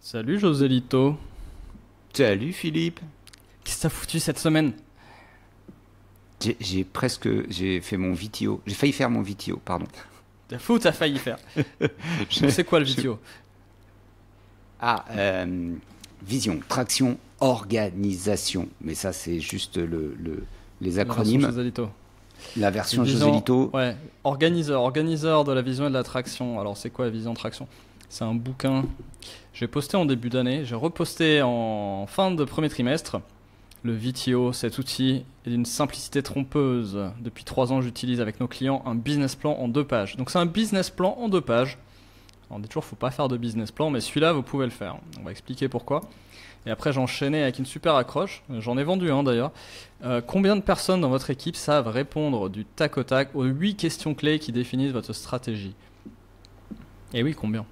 Salut Joselito. Salut Philippe. Qu'est-ce que t'as foutu cette semaine? J'ai fait mon VTO. J'ai failli faire mon VTO, pardon. T'as fou, t'as failli faire. Je- Donc c'est quoi le je- vidéo? Ah, vision, traction, organisation. Mais ça, c'est juste les La version acronymes. Joselito. La version Vision- Joselito. Ouais, organiseur de la vision et de la traction. Alors c'est quoi la vision traction? C'est un bouquin. J'ai posté en début d'année, j'ai reposté en fin de premier trimestre. Le VTO, cet outil est d'une simplicité trompeuse. Depuis 3 ans, j'utilise avec nos clients un business plan en 2 pages. Donc c'est un business plan en 2 pages. On dit toujours, faut pas faire de business plan, mais celui-là, vous pouvez le faire. On va expliquer pourquoi. Et après, j'ai enchaîné avec une super accroche. J'en ai vendu un d'ailleurs. Combien de personnes dans votre équipe savent répondre du tac au tac aux 8 questions clés qui définissent votre stratégie? Et oui, combien?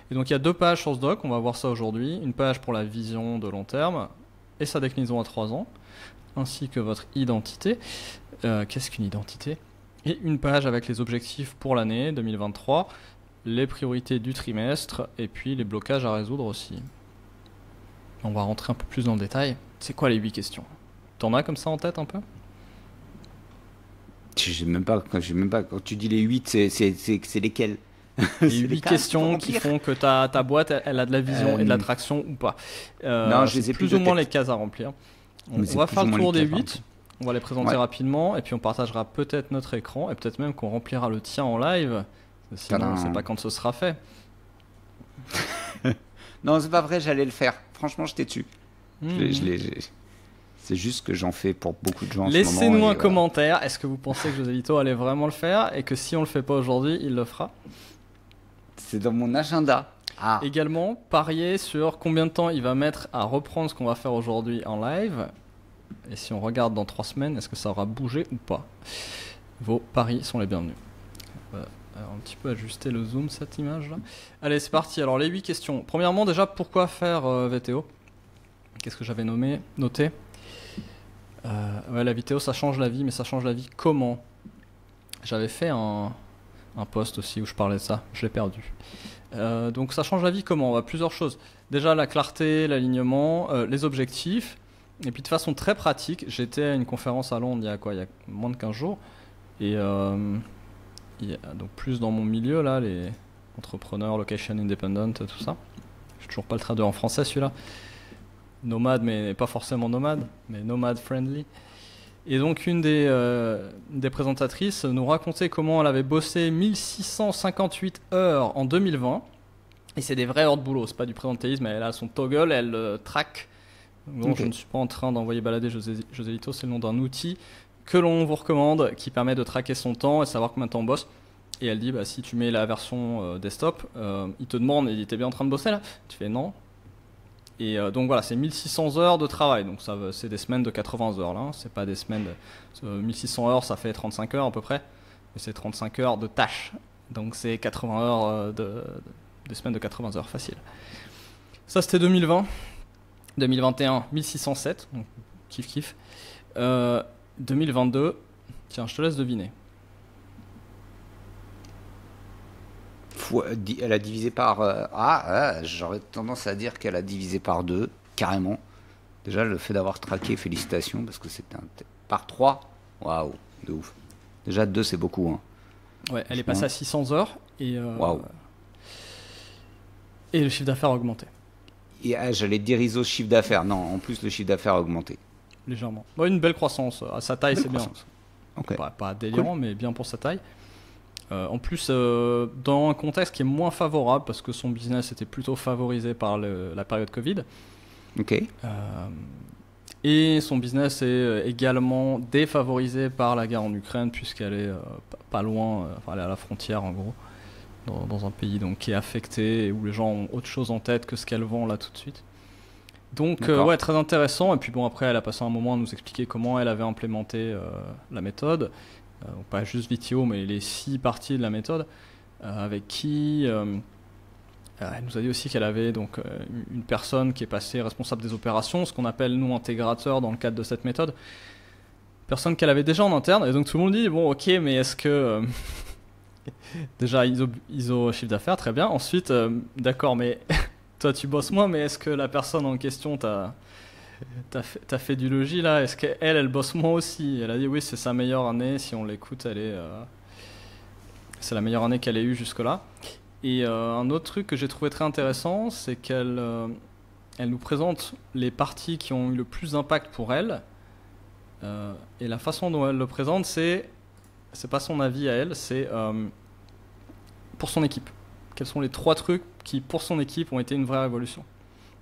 Et donc, il y a 2 pages sur ce doc. On va voir ça aujourd'hui. Une page pour la vision de long terme et sa déclinaison à 3 ans, ainsi que votre identité. Qu'est-ce qu'une identité? Et une page avec les objectifs pour l'année 2023, les priorités du trimestre et puis les blocages à résoudre aussi. On va rentrer un peu plus dans le détail. C'est quoi les 8 questions? T'en as comme ça en tête un peu? J'ai même pas. Quand tu dis les 8, c'est lesquels? Les C'est les 8 cases questions pour qui remplir. font que ta boîte, elle a de la vision et de la Euh, traction ou pas. non, je les C'est ai plus plus de ou moins tête. les cases à remplir. On, Mais on c'est va plus faire ou le moins tour des lesquels, par 8. On va les présenter Ouais. rapidement et puis on partagera peut-être notre écran et peut-être même qu'on remplira le tien en live. Sinon, on ne sait Tadam. pas quand ce sera fait. Non, c'est pas vrai, j'allais le faire. Franchement, j'étais dessus. Je l'ai- Mhm. je l'ai- j'ai- C'est juste que j'en fais pour beaucoup de gens en ce moment. Laissez-nous et un voilà. commentaire. Est-ce que vous pensez que Joselito allait vraiment le faire et que si on le fait pas aujourd'hui, il le fera? C'est dans mon agenda. Ah, Également, parier sur combien de temps il va mettre à reprendre ce qu'on va faire aujourd'hui en live. Et si on regarde dans 3 semaines, est-ce que ça aura bougé ou pas? Vos paris sont les bienvenus. On va un petit peu ajuster le zoom, cette image là. Allez, c'est parti. Alors, les 8 questions. Premièrement, déjà, pourquoi faire VTO? Qu'est-ce que j'avais noté? Ouais, la VTO, ça change la vie, mais ça change la vie comment? J'avais fait un post aussi où je parlais de ça. Je l'ai perdu. Donc ça change la vie comment? On va plusieurs choses. Déjà la clarté, l'alignement, les objectifs. Et puis de façon très pratique, j'étais à une conférence à Londres il y a quoi? Il y a moins de 15 jours. Et donc plus dans mon milieu là, les entrepreneurs, location independent, tout ça. Je n'ai toujours pas le traduire en français celui-là. Nomade, mais pas forcément nomade, mais nomade friendly. Et donc une des présentatrices nous racontait comment elle avait bossé 1658 heures en 2020. Et c'est des vraies heures de boulot, c'est pas du présentéisme, elle a son toggle, elle traque. Donc Ok. je ne suis pas en train d'envoyer balader Joselito, c'est le nom d'un outil que l'on vous recommande qui permet de traquer son temps et savoir combien de temps on bosse. Et elle dit, bah, si tu mets la version desktop, il te demande, il était bien en train de bosser là? Tu fais non. Et donc voilà, c'est 1600 heures de travail, donc c'est des semaines de 80 heures là, hein. C'est pas des semaines de 1600 heures, ça fait 35 heures à peu près, mais c'est 35 heures de tâches, donc c'est 80 heures des semaines de 80 heures, facile. Ça c'était 2020, 2021 1607, donc kiff kiff. 2022, tiens, je te laisse deviner. Elle a divisé par. J'aurais tendance à dire qu'elle a divisé par 2, carrément. Déjà, le fait d'avoir traqué, félicitations, parce que c'est par 3. Waouh, de ouf. Déjà, 2, c'est beaucoup. Hein. Ouais, elle est passée à 600 heures Waouh. et le chiffre d'affaires a augmenté, Et j'allais dire ISO chiffre d'affaires. Non, en plus, le chiffre d'affaires a augmenté. légèrement. Bon, une belle croissance, à sa taille Belle c'est bien. croissance. Ok. Pas délirant, mais bien pour sa taille. En plus, dans un contexte qui est moins favorable, parce que son business était plutôt favorisé par la période Covid, Ok. et son business est également défavorisé par la guerre en Ukraine, puisqu'elle est pas loin, enfin elle est à la frontière en gros, dans un pays donc, qui est affecté, et où les gens ont autre chose en tête que ce qu'elle vend là tout de suite. Donc D'accord. ouais, très intéressant. Et puis bon, après, elle a passé un moment à nous expliquer comment elle avait implémenté la méthode. Donc pas juste VTO, mais les 6 parties de la méthode. Avec qui elle nous a dit aussi qu'elle avait donc une personne qui est passée responsable des opérations, ce qu'on appelle nous intégrateur dans le cadre de cette méthode. Personne qu'elle avait déjà en interne. Et donc tout le monde dit, bon ok, mais est-ce que... déjà ISO chiffre d'affaires, très bien. Ensuite, d'accord, mais toi tu bosses moins, mais est-ce que la personne en question t'as fait du logis là? Est-ce qu'elle, elle bosse moins aussi? Elle a dit oui, c'est sa meilleure année. Si on l'écoute, c'est la meilleure année qu'elle ait eue jusque-là. Et un autre truc que j'ai trouvé très intéressant, c'est elle nous présente les parties qui ont eu le plus d'impact pour elle. Et la façon dont elle le présente, c'est pas son avis à elle, c'est pour son équipe. Quels sont les 3 trucs qui, pour son équipe, ont été une vraie révolution?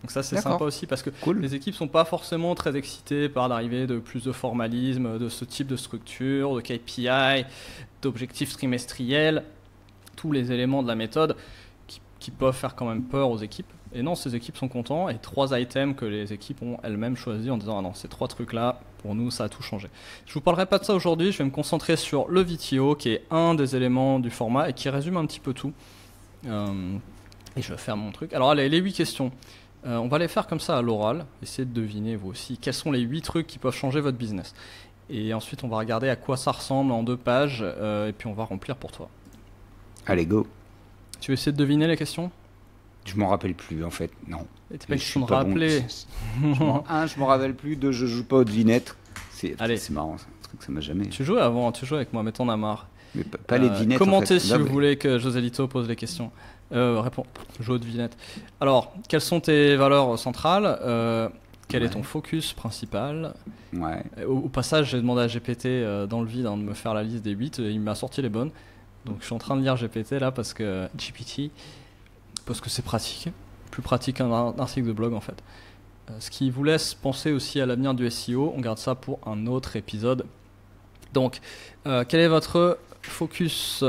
Donc ça, c'est sympa aussi parce que les équipes sont pas forcément très excitées par l'arrivée de plus de formalisme, de ce type de structure, de KPI, d'objectifs trimestriels, tous les éléments de la méthode qui peuvent faire quand même peur aux équipes. Et non, ces équipes sont contents et 3 items que les équipes ont elles-mêmes choisis en disant ah non, ces 3 trucs-là, pour nous, ça a tout changé. Je vous parlerai pas de ça aujourd'hui, je vais me concentrer sur le VTO qui est un des éléments du format et qui résume un petit peu tout. Et je vais faire mon truc. Alors allez, les 8 questions. On va les faire comme ça à l'oral. Essayez de deviner vous aussi quels sont les 8 trucs qui peuvent changer votre business. Et ensuite, on va regarder à quoi ça ressemble en 2 pages et puis on va remplir pour toi. Allez, go. Tu veux essayer de deviner les questions? Je m'en rappelle plus en fait, non. Et t'es pas question de rappeler. Bon. Je m'en rappelle plus. 2, je joue pas aux devinettes. C'est marrant, c'est un truc ça m'a jamais. Tu jouais avant, tu jouais avec moi, mais t'en as marre. Mais pas les devinettes. Commentez en fait. si vous voulez que José Lito pose les questions. Réponds. Joue aux devinettes. Alors, quelles sont tes valeurs centrales? Quel est ton focus principal? Au passage, j'ai demandé à GPT dans le vide de me faire la liste des 8. Il m'a sorti les bonnes. Donc je suis en train de lire GPT là parce que c'est pratique. Plus pratique qu'un article de blog en fait. Ce qui vous laisse penser aussi à l'avenir du SEO. On garde ça pour un autre épisode. Donc, quel est votre focus?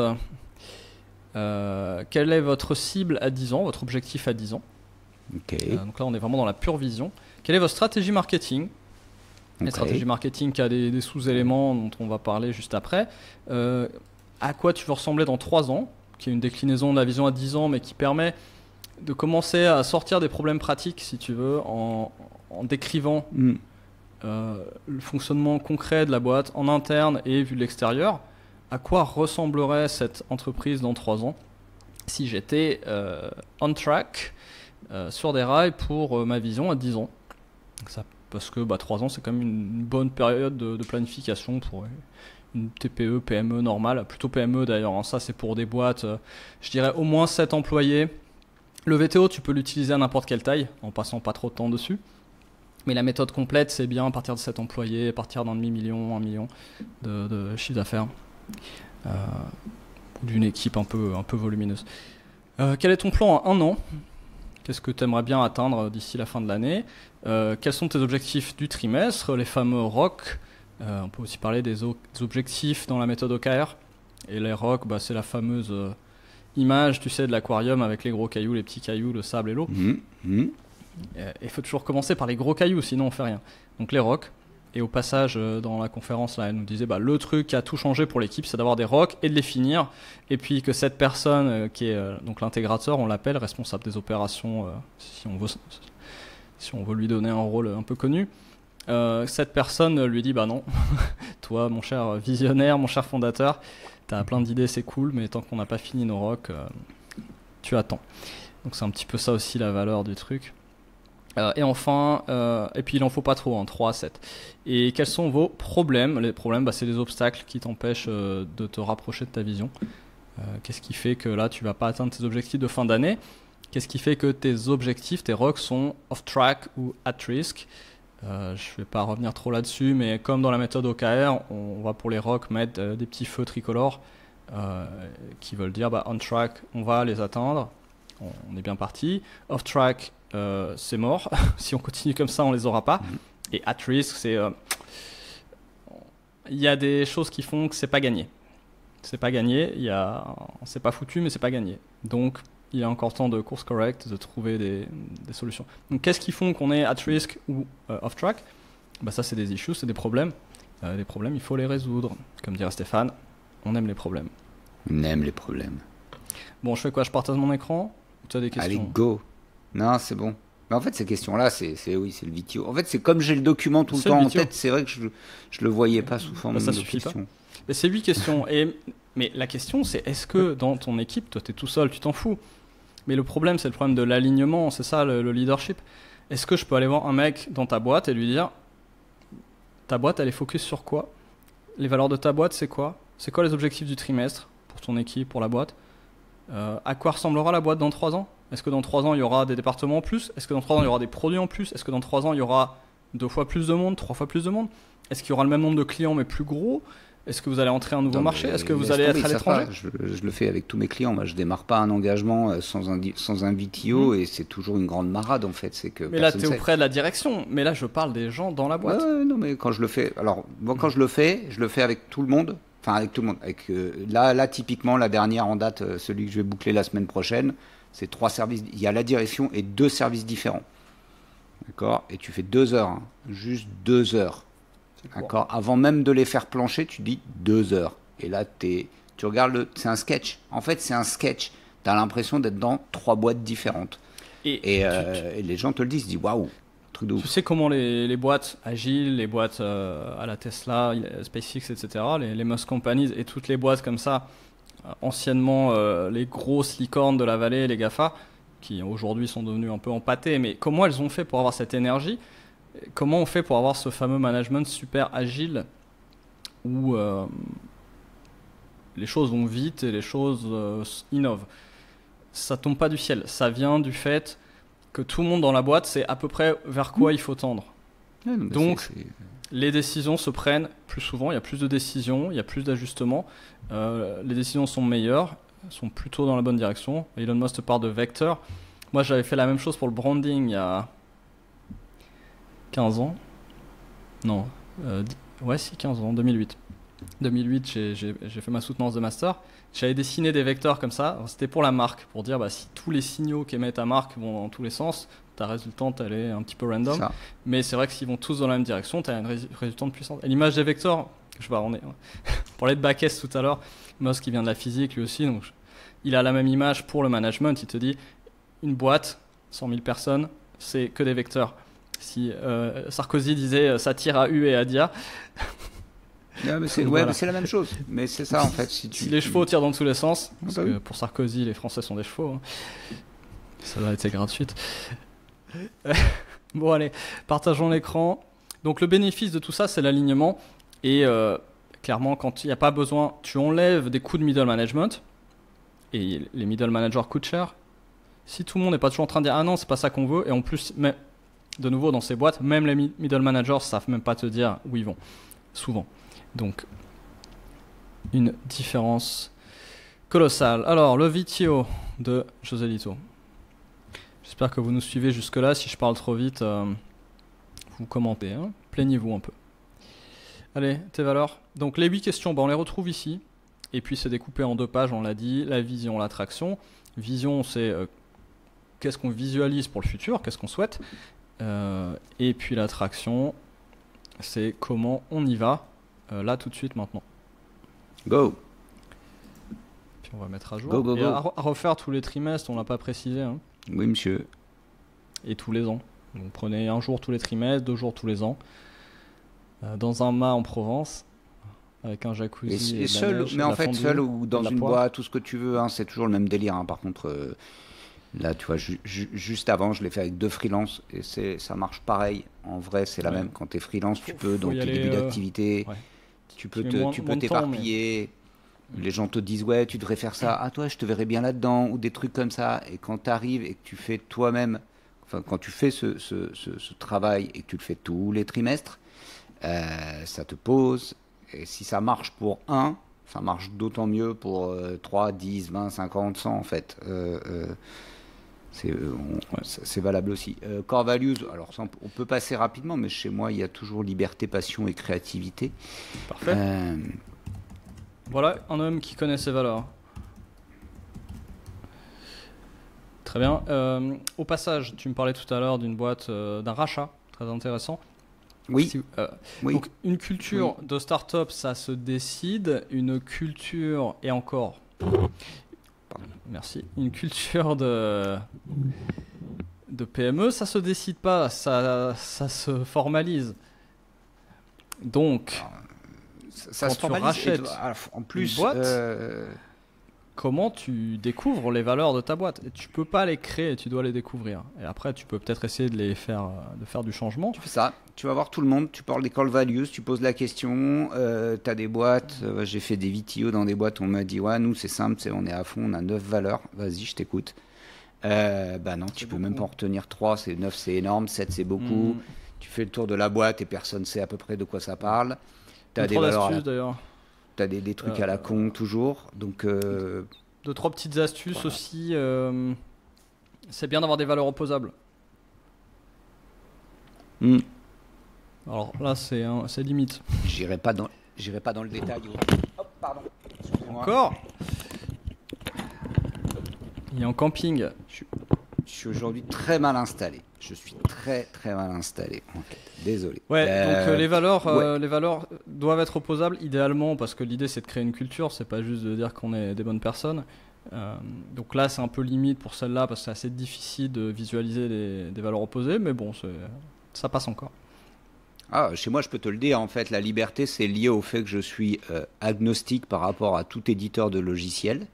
Quelle est votre cible à 10 ans, votre objectif à 10 ans? Donc là, on est vraiment dans la pure vision. Quelle est votre stratégie marketing? La stratégie marketing qui a des sous-éléments dont on va parler juste après. À quoi tu veux ressembler dans 3 ans, qui est une déclinaison de la vision à 10 ans, mais qui permet de commencer à sortir des problèmes pratiques, si tu veux, en décrivant le fonctionnement concret de la boîte en interne et vu de l'extérieur. À quoi ressemblerait cette entreprise dans 3 ans si j'étais on track, sur des rails pour ma vision à 10 ans. Donc ça, parce que 3 ans, c'est quand même une bonne période de planification pour une TPE, PME normale, plutôt PME d'ailleurs. Hein. Ça, c'est pour des boîtes, je dirais au moins 7 employés. Le VTO, tu peux l'utiliser à n'importe quelle taille, en passant pas trop de temps dessus. Mais la méthode complète, c'est bien à partir de 7 employés, à partir d'un demi-million, 1 million de chiffre d'affaires. D'une équipe un peu volumineuse. Quel est ton plan à 1 an? Qu'est-ce que tu aimerais bien atteindre d'ici la fin de l'année? Quels sont tes objectifs du trimestre, les fameux ROC? On peut aussi parler des objectifs dans la méthode OKR. Et les ROC, c'est la fameuse image, tu sais, de l'aquarium avec les gros cailloux, les petits cailloux, le sable et l'eau. Il faut toujours commencer par les gros cailloux, sinon on fait rien. Donc les ROC. Et au passage, dans la conférence, là, elle nous disait le truc qui a tout changé pour l'équipe, c'est d'avoir des ROC et de les finir. Et puis que cette personne qui est donc l'intégrateur, on l'appelle responsable des opérations, si on veut lui donner un rôle un peu connu. Cette personne lui dit non, toi, mon cher visionnaire, mon cher fondateur, t'as plein d'idées, c'est cool, mais tant qu'on n'a pas fini nos ROC, tu attends. Donc c'est un petit peu ça aussi la valeur du truc. Et enfin, et puis il en faut pas trop, 3 à 7. Et quels sont vos problèmes? Les problèmes, c'est les obstacles qui t'empêchent de te rapprocher de ta vision. Qu'est-ce qui fait que là, tu vas pas atteindre tes objectifs de fin d'année? Qu'est-ce qui fait que tes objectifs, tes ROC sont off track ou at risk? Je vais pas revenir trop là-dessus, mais comme dans la méthode OKR, on va pour les ROC mettre des petits feux tricolores qui veulent dire on track, on va les atteindre, on est bien parti. Off track, c'est mort. Si on continue comme ça, on les aura pas. Et at risk, c'est il y a des choses qui font que c'est pas gagné. C'est pas gagné. C'est pas foutu, mais c'est pas gagné. Donc il y a encore temps de course correct, de trouver des solutions. Donc qu'est-ce qui font qu'on est at risk ou off track? Ça, c'est des issues, c'est des problèmes. Les problèmes, il faut les résoudre. Comme dirait Stéphane, on aime les problèmes. On aime les problèmes. Bon, je fais quoi? Je partage mon écran? Ou tu as des questions? Allez, go. Non, c'est bon. Mais en fait, ces questions-là, c'est le VTO. En fait, c'est comme j'ai le document tout le temps en tête, c'est vrai que je le voyais pas sous forme de questions. Mais c'est 8 questions. Mais la question, c'est est-ce que dans ton équipe, toi, tu es tout seul, tu t'en fous? Mais le problème, c'est le problème de l'alignement, c'est ça le leadership. Est-ce que je peux aller voir un mec dans ta boîte et lui dire, ta boîte, elle est focus sur quoi? Les valeurs de ta boîte, c'est quoi? C'est quoi les objectifs du trimestre pour ton équipe, pour la boîte? À quoi ressemblera la boîte dans 3 ans? Est-ce que dans 3 ans, il y aura des départements en plus? Est-ce que dans 3 ans, il y aura des produits en plus? Est-ce que dans 3 ans, il y aura 2 fois plus de monde, 3 fois plus de monde? Est-ce qu'il y aura le même nombre de clients mais plus gros? Est-ce que vous allez entrer un nouveau marché? Est-ce que vous allez être à l'étranger? Je le fais avec tous mes clients. Moi, je démarre pas un engagement sans un VTO et c'est toujours une grande marade en fait. C'est que mais là, tu es auprès de la direction. Mais là, je parle des gens dans la boîte. Non, mais quand je le fais, alors moi, quand je le fais avec tout le monde. Enfin, avec tout le monde. Là, typiquement, la dernière en date, celui que je vais boucler la semaine prochaine, c'est 3 services. Il y a la direction et 2 services différents. D'accord? Et tu fais 2 heures. Hein. Juste 2 heures. D'accord. Avant même de les faire plancher, tu dis 2 heures. Et là, tu regardes c'est un sketch. En fait, c'est un sketch. Tu as l'impression d'être dans 3 boîtes différentes. Et les gens te le disent, ils disent waouh, truc de ouf. Tu sais comment les boîtes agiles, les boîtes à la Tesla, SpaceX, etc., les Musk Companies et toutes les boîtes comme ça, anciennement les grosses licornes de la vallée, les GAFA, qui aujourd'hui sont devenues un peu empâtées, mais comment elles ont fait pour avoir cette énergie? Comment on fait pour avoir ce fameux management super agile où les choses vont vite et les choses innovent? Ça tombe pas du ciel, ça vient du fait que tout le monde dans la boîte sait à peu près vers quoi il faut tendre. Ouais, donc les décisions se prennent plus souvent, il y a plus de décisions, il y a plus d'ajustements, les décisions sont meilleures, sont plutôt dans la bonne direction. Elon Musk part de vecteurs. Moi j'avais fait la même chose pour le branding il y a 15 ans. Non, ouais si 15 ans, 2008. 2008 j'ai fait ma soutenance de master. J'avais dessiné des vecteurs comme ça. C'était pour la marque, pour dire si tous les signaux qu'émet ta marque vont dans tous les sens, ta résultante elle est un petit peu random. Mais c'est vrai que s'ils vont tous dans la même direction, tu as une résultante puissante. Et l'image des vecteurs, je sais pas, on parlait de Backes tout à l'heure. Musk qui vient de la physique lui aussi, donc il a la même image pour le management. Il te dit une boîte, 100 000 personnes, c'est que des vecteurs. Si Sarkozy disait ça tire à U et à Dia. Non, mais c'est la même chose. Mais c'est ça en fait. Si les chevaux tirent dans tous les sens, parce que pour Sarkozy, les Français sont des chevaux. Hein. Ça va être gratuite. Bon, allez, partageons l'écran. Donc, le bénéfice de tout ça, c'est l'alignement. Et clairement, quand il n'y a pas besoin, tu enlèves des coûts de middle management. Et les middle managers coûtent cher. Si tout le monde n'est pas toujours en train de dire ah non, c'est pas ça qu'on veut, et en plus, mais, de nouveau, dans ces boîtes, même les middle managers ne savent même pas te dire où ils vont. Souvent. Donc, une différence colossale. Alors, le VTO de José Lito. J'espère que vous nous suivez jusque-là. Si je parle trop vite, vous commentez. Hein. Plaignez-vous un peu. Allez, tes valeurs. Donc, les 8 questions, on les retrouve ici. Et puis, c'est découpé en 2 pages, on l'a dit. La vision, l'attraction. Vision, c'est qu'est-ce qu'on visualise pour le futur, qu'est-ce qu'on souhaite. Et puis, l'attraction, c'est comment on y va. Là tout de suite maintenant. Go. Puis on va mettre à jour. Go. Et à refaire tous les trimestres, on l'a pas précisé. Hein. Oui monsieur. Et tous les ans. Donc prenez un jour tous les trimestres, 2 jours tous les ans. Dans un mât en Provence, avec un jacuzzi. Et seul, neige, mais en fait seul ou dans une boîte, tout ce que tu veux. Hein, c'est toujours le même délire. Hein. Par contre, là tu vois, juste avant, je l'ai fait avec 2 freelances et ça marche pareil. En vrai, c'est la même. Quand tu es freelance, tu peux dans tes débuts d'activité. Ouais. Tu peux t'éparpiller. Les gens te disent ouais, tu devrais faire ça. Ah toi, je te verrais bien là-dedans ou des trucs comme ça. Et quand tu arrives et que tu fais toi-même, enfin quand tu fais ce travail et que tu le fais tous les trimestres, ça te pose. Et si ça marche pour un, ça marche d'autant mieux pour 3, 10, 20, 50, 100 en fait. C'est valable aussi. Core values, alors ça, on peut passer rapidement, mais chez moi, il y a toujours liberté, passion et créativité. Parfait. Voilà un homme qui connaît ses valeurs. Très bien. Au passage, tu me parlais tout à l'heure d'une boîte, d'un rachat, très intéressant. Oui. Oui. Donc, une culture de start-up, ça se décide. Une culture, et encore... Merci. Une culture de PME, ça se décide pas, ça se formalise. Donc, ça se formalise. En plus, une boîte, comment tu découvres les valeurs de ta boîte. Et tu peux pas les créer, tu dois les découvrir. Et après, tu peux peut-être essayer de faire du changement. Tu fais ça, tu vas voir tout le monde, tu parles des call values, tu poses la question, tu as des boîtes, j'ai fait des VTO dans des boîtes, on m'a dit, ouais, nous c'est simple, on est à fond, on a 9 valeurs, vas-y, je t'écoute. Bah non, tu peux même pas en retenir 3, 9 c'est énorme, 7 c'est beaucoup. Tu fais le tour de la boîte et personne sait à peu près de quoi ça parle. Tu as des valeurs d'ailleurs. Tu as des trucs à la con toujours. Donc, 2-3 petites astuces aussi. C'est bien d'avoir des valeurs opposables. Alors là, c'est limite. J'irai pas dans le détail. Hop, pardon. Excusez-moi. Encore. Il est en camping. Je suis aujourd'hui très mal installé. Je suis très très mal installé en fait. Désolé. Ouais. Donc les valeurs doivent être opposables idéalement parce que l'idée c'est de créer une culture. C'est pas juste de dire qu'on est des bonnes personnes. Donc là c'est un peu limite pour celle-là parce que c'est assez difficile de visualiser des valeurs opposées. Mais bon, ça passe encore. Chez moi, je peux te le dire, en fait, la liberté, c'est lié au fait que je suis agnostique par rapport à tout éditeur de logiciel.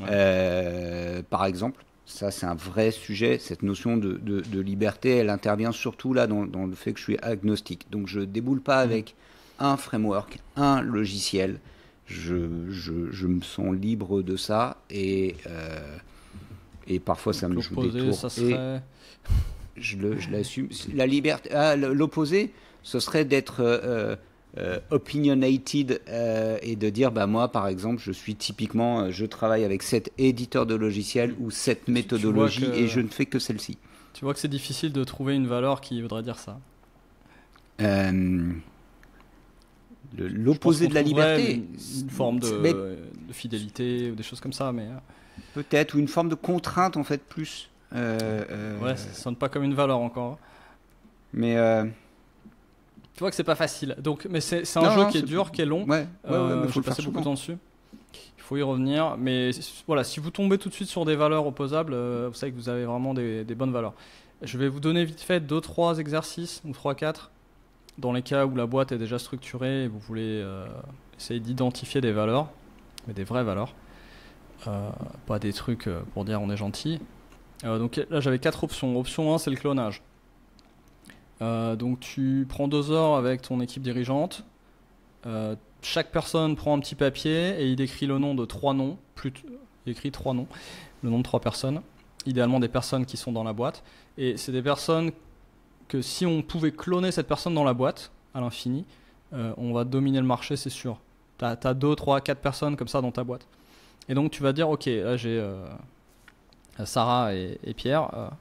Ouais. Par exemple, ça, c'est un vrai sujet. Cette notion de liberté, elle intervient surtout là dans le fait que je suis agnostique. Donc, je déboule pas avec un framework, un logiciel. Je me sens libre de ça et parfois, ça me joue des tours. Ça serait... Je l'assume. La liberté, l'opposé, ce serait d'être opinionated et de dire, bah moi, par exemple, je suis typiquement, je travaille avec cet éditeur de logiciel ou cette méthodologie et je ne fais que celle-ci. Tu vois que c'est difficile de trouver une valeur qui voudrait dire ça. L'opposé de la liberté, une forme de fidélité ou des choses comme ça, mais peut-être, ou une forme de contrainte en fait plus. Ouais, ça sonne pas comme une valeur encore. Mais tu vois que c'est pas facile. Donc, mais c'est un jeu qui est dur, qui est long. Ouais, mais faut passer beaucoup de temps dessus. Il faut y revenir. Mais voilà, si vous tombez tout de suite sur des valeurs opposables, vous savez que vous avez vraiment des bonnes valeurs. Je vais vous donner vite fait 2-3 exercices ou 3-4 dans les cas où la boîte est déjà structurée et vous voulez essayer d'identifier des valeurs, mais des vraies valeurs, pas des trucs pour dire on est gentil. Donc là j'avais 4 options. Option 1 c'est le clonage. Donc tu prends 2 heures avec ton équipe dirigeante. Chaque personne prend un petit papier et il écrit le nom de 3 noms. Il écrit 3 noms, le nom de 3 personnes. Idéalement des personnes qui sont dans la boîte. Et c'est des personnes que si on pouvait cloner cette personne dans la boîte à l'infini, on va dominer le marché, c'est sûr. T'as 2, 3, 4 personnes comme ça dans ta boîte. Et donc tu vas dire ok, là j'ai Sarah et Pierre,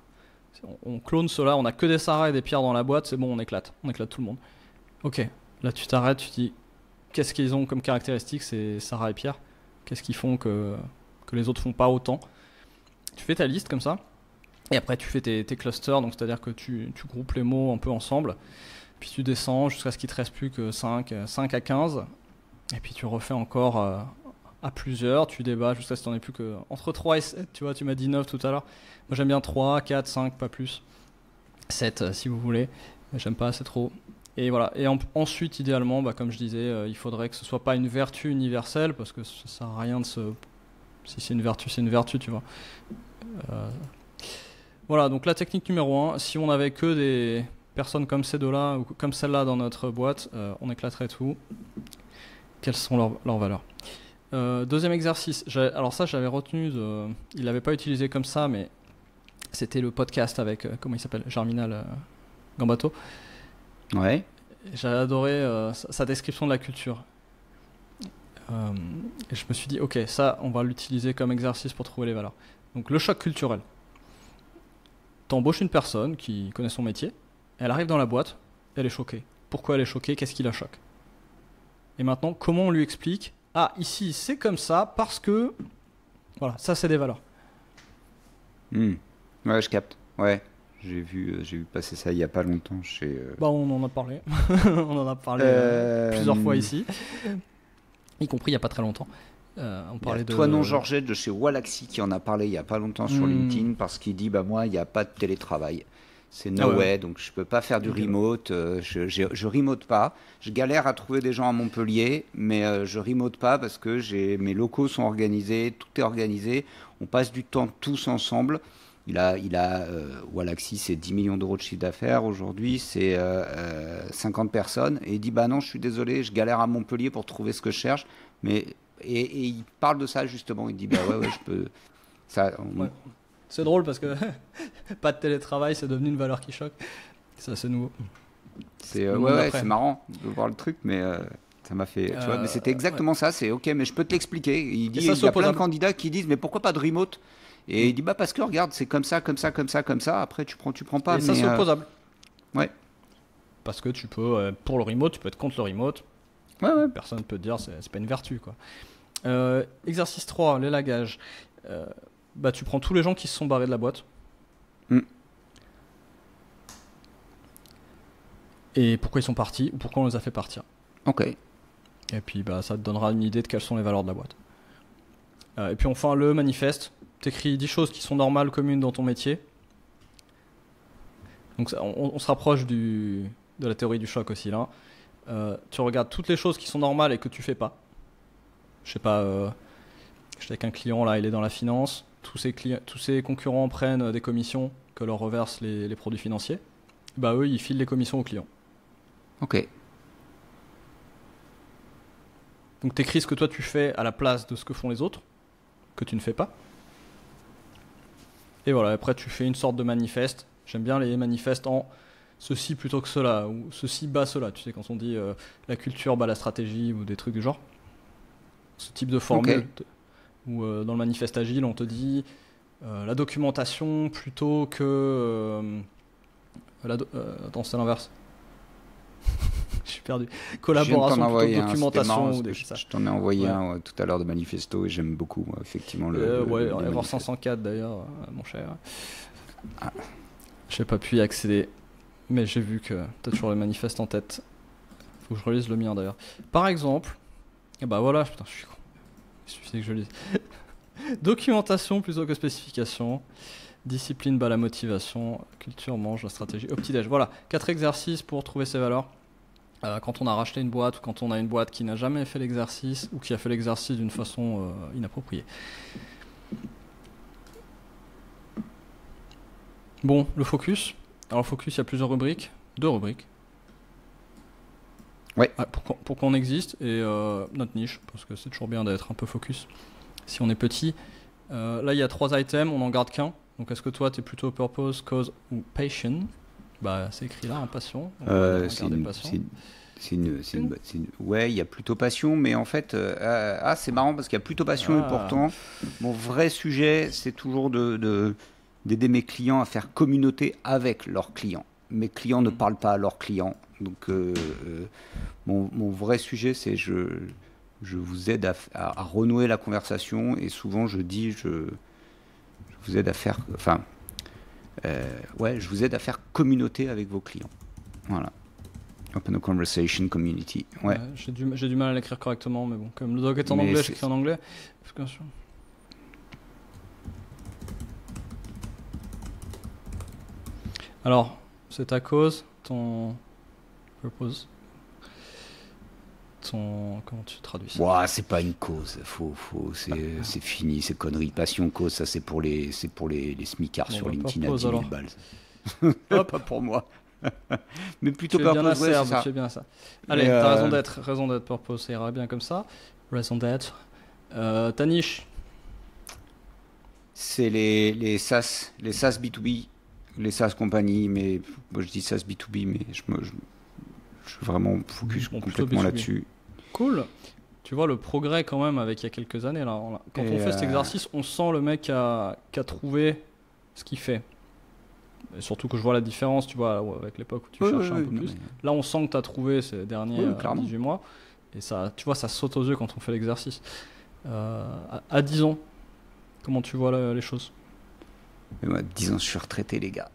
on clone cela, on a que des Sarah et des Pierre dans la boîte, c'est bon, on éclate tout le monde. Ok, là tu t'arrêtes, tu dis qu'est-ce qu'ils ont comme caractéristiques, c'est Sarah et Pierre, qu'est-ce qu'ils font que les autres font pas autant. Tu fais ta liste comme ça, et après tu fais tes clusters, donc c'est-à-dire que tu groupes les mots un peu ensemble, puis tu descends jusqu'à ce qu'il te reste plus que 5 à 15, et puis tu refais encore à plusieurs, tu débats jusqu'à ce que tu n'en aies plus que entre 3 et 7, tu vois, tu m'as dit 9 tout à l'heure. Moi j'aime bien 3, 4, 5, pas plus. 7 si vous voulez, mais j'aime pas, c'est trop. Et voilà, et ensuite idéalement, comme je disais, il faudrait que ce soit pas une vertu universelle, parce que ça sert à rien de se... Si c'est une vertu, tu vois. Voilà, donc la technique numéro 1, si on avait que des personnes comme ces deux-là, ou comme celle-là dans notre boîte, on éclaterait tout. Quelles sont leurs valeurs? Deuxième exercice, alors ça j'avais retenu, il l'avait pas utilisé comme ça, mais c'était le podcast avec, comment il s'appelle, Germinal Gambato. Ouais. J'avais adoré sa description de la culture. Et je me suis dit, ok, ça on va l'utiliser comme exercice pour trouver les valeurs. Donc le choc culturel. T'embauches une personne qui connaît son métier, elle arrive dans la boîte, elle est choquée. Pourquoi elle est choquée? Qu'est-ce qui la choque? Et maintenant, comment on lui explique? Ah, ici, c'est comme ça parce que... Voilà, ça, c'est des valeurs. Ouais, je capte. Ouais, j'ai vu passer ça il n'y a pas longtemps chez... on en a parlé. On en a parlé plusieurs fois ici. Y compris il n'y a pas très longtemps. On parlait de... Toi, non, Georgette, de chez Wallaxy, qui en a parlé il n'y a pas longtemps sur LinkedIn, parce qu'il dit, moi, il n'y a pas de télétravail. c'est no way, donc je peux pas faire du remote. Je remote pas. Je galère à trouver des gens à Montpellier, mais je remote pas parce que mes locaux sont organisés, tout est organisé. On passe du temps tous ensemble. Wallaxy, c'est 10 millions d'euros de chiffre d'affaires. Aujourd'hui, c'est 50 personnes. Et il dit, bah non, je suis désolé, je galère à Montpellier pour trouver ce que je cherche. Et il parle de ça, justement. Il dit, bah ouais, je peux... Ouais. C'est drôle parce que pas de télétravail, c'est devenu une valeur qui choque. Ça, c'est nouveau. C'est c'est marrant de voir le truc, mais... ça m'a fait, tu vois, mais c'était exactement ça. C'est ok, mais je peux te l'expliquer. Il dit, il y a plein de candidats qui disent, mais pourquoi pas de remote? Et il dit, bah parce que regarde, c'est comme ça. Après, tu prends pas. Et ça, c'est opposable. Ouais. Parce que tu peux, pour le remote, tu peux être contre le remote. Ouais. Personne ne peut te dire, c'est pas une vertu, quoi. Exercice 3, l'élagage. Bah, tu prends tous les gens qui se sont barrés de la boîte. Et pourquoi ils sont partis, ou pourquoi on les a fait partir. Ok. Et puis bah, ça te donnera une idée de quelles sont les valeurs de la boîte. Et puis enfin le manifeste, t'écris 10 choses qui sont normales, communes dans ton métier. Donc on se rapproche de la théorie du choc aussi là. Tu regardes toutes les choses qui sont normales et que tu fais pas. Je sais pas, j'étais avec un client là, il est dans la finance, tous ses concurrents prennent des commissions que leur reversent les produits financiers. Bah eux ils filent les commissions aux clients. Ok. Donc t'écris ce que toi tu fais à la place de ce que font les autres, que tu ne fais pas. Et voilà, après tu fais une sorte de manifeste. J'aime bien les manifestes en ceci plutôt que cela, ou ceci bat cela. Tu sais, quand on dit la culture bat la stratégie, ou des trucs du genre. Ce type de formule. Okay. Ou dans le manifeste agile, on te dit la documentation plutôt que... attends, c'est l'inverse. Je suis perdu. Collaboration plutôt que documentation. Je t'en ai envoyé un tout à l'heure de manifesto et j'aime beaucoup, moi, effectivement. Ouais, on va voir 504 d'ailleurs, mon cher. J'ai pas pu y accéder, mais j'ai vu que t'as toujours le manifeste en tête. Faut que je relise le mien d'ailleurs. Par exemple, et bah voilà, putain, je suis con. Il suffisait que je lise. Documentation plutôt que spécification. Discipline bat la motivation. Culture mange la stratégie. Au petit-déj. Voilà, 4 exercices pour trouver ses valeurs. Quand on a racheté une boîte ou quand on a une boîte qui n'a jamais fait l'exercice ou qui a fait l'exercice d'une façon inappropriée. Bon, le focus. Alors le focus, il y a plusieurs rubriques. 2 rubriques. Ouais. Pour qu'on existe et notre niche, parce que c'est toujours bien d'être un peu focus si on est petit. Là, il y a 3 items, on n'en garde qu'un. Donc est-ce que toi, tu es plutôt purpose, cause ou passion? Bah, c'est écrit là, en passion. Ouais, il y a plutôt passion, mais en fait, c'est marrant parce qu'il y a plutôt passion et pourtant, mon vrai sujet, c'est toujours d'aider mes clients à faire communauté avec leurs clients. Mes clients ne parlent pas à leurs clients, donc mon vrai sujet, c'est je vous aide à renouer la conversation et souvent je dis je vous aide à faire, je vous aide à faire communauté avec vos clients. Voilà. Open a conversation community. Ouais. J'ai du mal à l'écrire correctement, mais bon, comme le doc est en anglais, j'écris en anglais. Alors, c'est ta cause, ton purpose. Comment tu traduis ça? Ouah, c'est pas une cause, c'est fini, c'est conneries. Passion, cause, ça c'est pour les smicards sur LinkedIn à 10 000 balles. Pas pour moi. Mais plutôt purpose, c'est ça. Tu es bien ça. Allez, t'as raison d'être purpose, ça ira bien comme ça. Raison d'être. Ta niche? C'est les SaaS B2B, les SaaS compagnies, mais moi je dis SaaS B2B, mais je suis vraiment focus complètement là-dessus. Cool. Tu vois le progrès quand même avec il y a quelques années là. Quand on fait cet exercice, on sent le mec qui a trouvé ce qu'il fait. Et surtout que je vois la différence, tu vois, avec l'époque où tu cherchais un peu plus. Là, on sent que tu as trouvé ces derniers 18 mois. Et ça, tu vois, ça saute aux yeux quand on fait l'exercice. À 10 ans, comment tu vois les choses? À 10 ans, je suis retraité, les gars.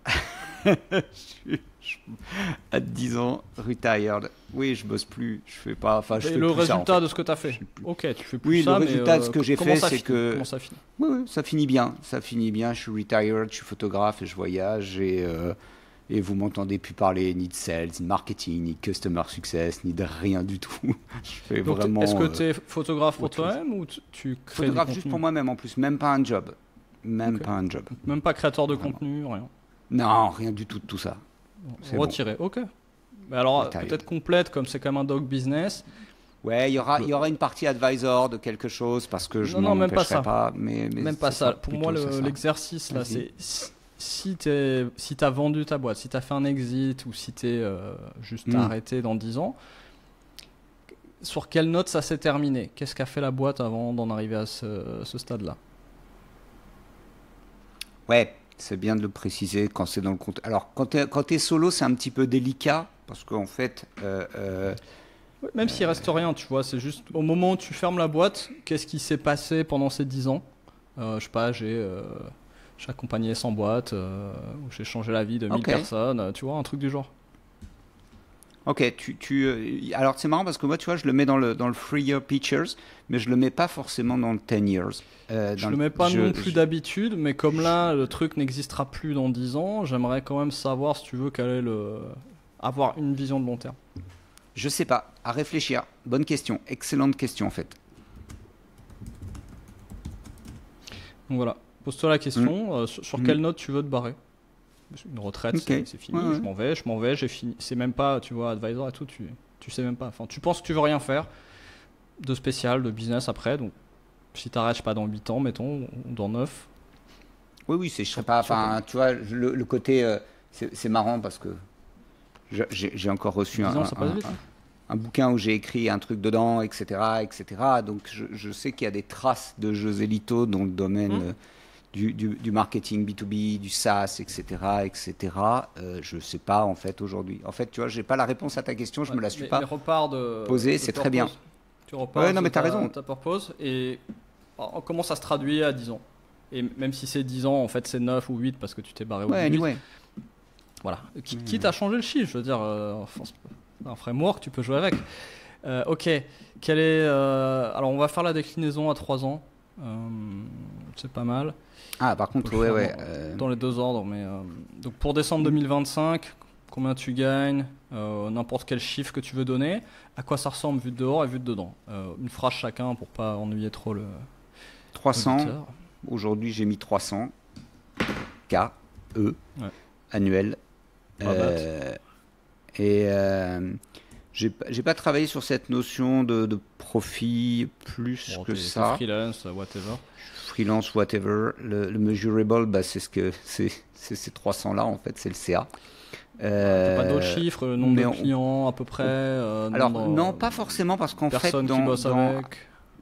À 10 ans, retired. Oui, je bosse plus, je fais pas. Enfin, je fais le plus résultat ça, en fait. de ce que tu as fait. Ok, tu fais plus oui, ça. Le résultat de ce que j'ai fait, c'est que. Comment ça finit? Oui, ça finit bien. Ça finit bien. Je suis retired, je suis photographe et je voyage. Et Et vous m'entendez plus parler ni de sales, ni de marketing, ni de customer success, ni de rien du tout. Je fais Donc, vraiment. est-ce que tu es photographe pour autre chose. toi-même ou tu crées Photographe du juste contenu? pour moi-même en plus, même pas un job. Même Ok. pas un job. Même pas créateur de Vraiment. contenu, rien. Non, rien du tout de tout ça. C'est bon. Retiré, ok. Mais alors, Matériel. peut-être complète, comme c'est comme un dog business. Ouais, il y aura une partie advisor de quelque chose parce que je Non, m'en non, même pas empêcherai ça. pas. Mais Même pas c'est ça. Pour plutôt moi, c'est ça. l'exercice, là, Vas-y. c'est si t'as vendu ta boîte, si t'as fait un exit ou si t'es juste Mm. arrêté dans 10 ans, sur quelle note ça s'est terminé? Qu'est-ce qu'a fait la boîte avant d'en arriver à ce stade-là? Ouais, c'est bien de le préciser quand c'est dans le compte. Alors, quand t'es solo, c'est un petit peu délicat parce qu'en fait, Ouais, même s'il reste rien, tu vois, c'est juste au moment où tu fermes la boîte, qu'est-ce qui s'est passé pendant ces 10 ans? Je sais pas, j'ai accompagné 100 boîtes, ou j'ai changé la vie de 1000 ok. personnes, tu vois, un truc du genre. Ok, alors c'est marrant parce que moi, tu vois, je le mets dans le 3 year pictures, mais je le mets pas forcément dans le 10 years. Je le mets pas non plus d'habitude, mais comme là, le truc n'existera plus dans 10 ans, j'aimerais quand même savoir, si tu veux, avoir une vision de long terme. Je sais pas, à réfléchir. Bonne question, excellente question en fait. Donc voilà, pose-toi la question, sur Mm. quelle note tu veux te barrer? Une retraite, Ok. c'est fini, Ouais, ouais. je m'en vais, j'ai fini. C'est même pas, tu vois, advisor et tout, tu sais même pas. Enfin, tu penses que tu veux rien faire de spécial, de business après, donc si t'arrêtes, je sais pas, dans 8 ans, mettons, ou dans 9. Oui, oui, je serais pas. Enfin, tu vois, le côté, c'est marrant parce que j'ai encore reçu 10 ans, ça passe vite. Hein. un bouquin où j'ai écrit un truc dedans, etc., etc. Donc, je sais qu'il y a des traces de José Lito dans le domaine du marketing B2B, du SaaS, etc., etc. Je sais pas en fait aujourd'hui. En fait, tu vois, j'ai pas la réponse à ta question, je me la suis pas Mais repars posée. de C'est très bien. purpose. Tu repars Ouais, non, de mais t'as raison. ta purpose et comment ça se traduit à 10 ans. Et même si c'est 10 ans, en fait, c'est 9 ou 8 parce que tu t'es barré au bout Ouais, de 8. anyway. Voilà. Quitte à changer le chiffre, je veux dire, enfin, c'est un framework, tu peux jouer avec. Ok. Alors, on va faire la déclinaison à 3 ans. C'est pas mal. Ah, par On peut contre, le ouais, faire ouais. dans les deux ordres. Mais, donc, pour décembre 2025, combien tu gagnes, n'importe quel chiffre que tu veux donner, à quoi ça ressemble vu de dehors et vu de dedans. Une phrase chacun pour pas ennuyer trop le 300. l'auditeur. Aujourd'hui, j'ai mis 300 K, E, Ouais. annuel. Rabat. Et j'ai pas travaillé sur cette notion de profit plus Bon, que t'es ça. freelance, whatever. Freelance, whatever. Le measurable, bah, c'est ces 300 là en fait, c'est le CA. T'as pas d'autres chiffres, le nombre mais de on- clients à peu près, Alors nombre non, pas forcément parce qu'en de fait personnes qui bossent avec.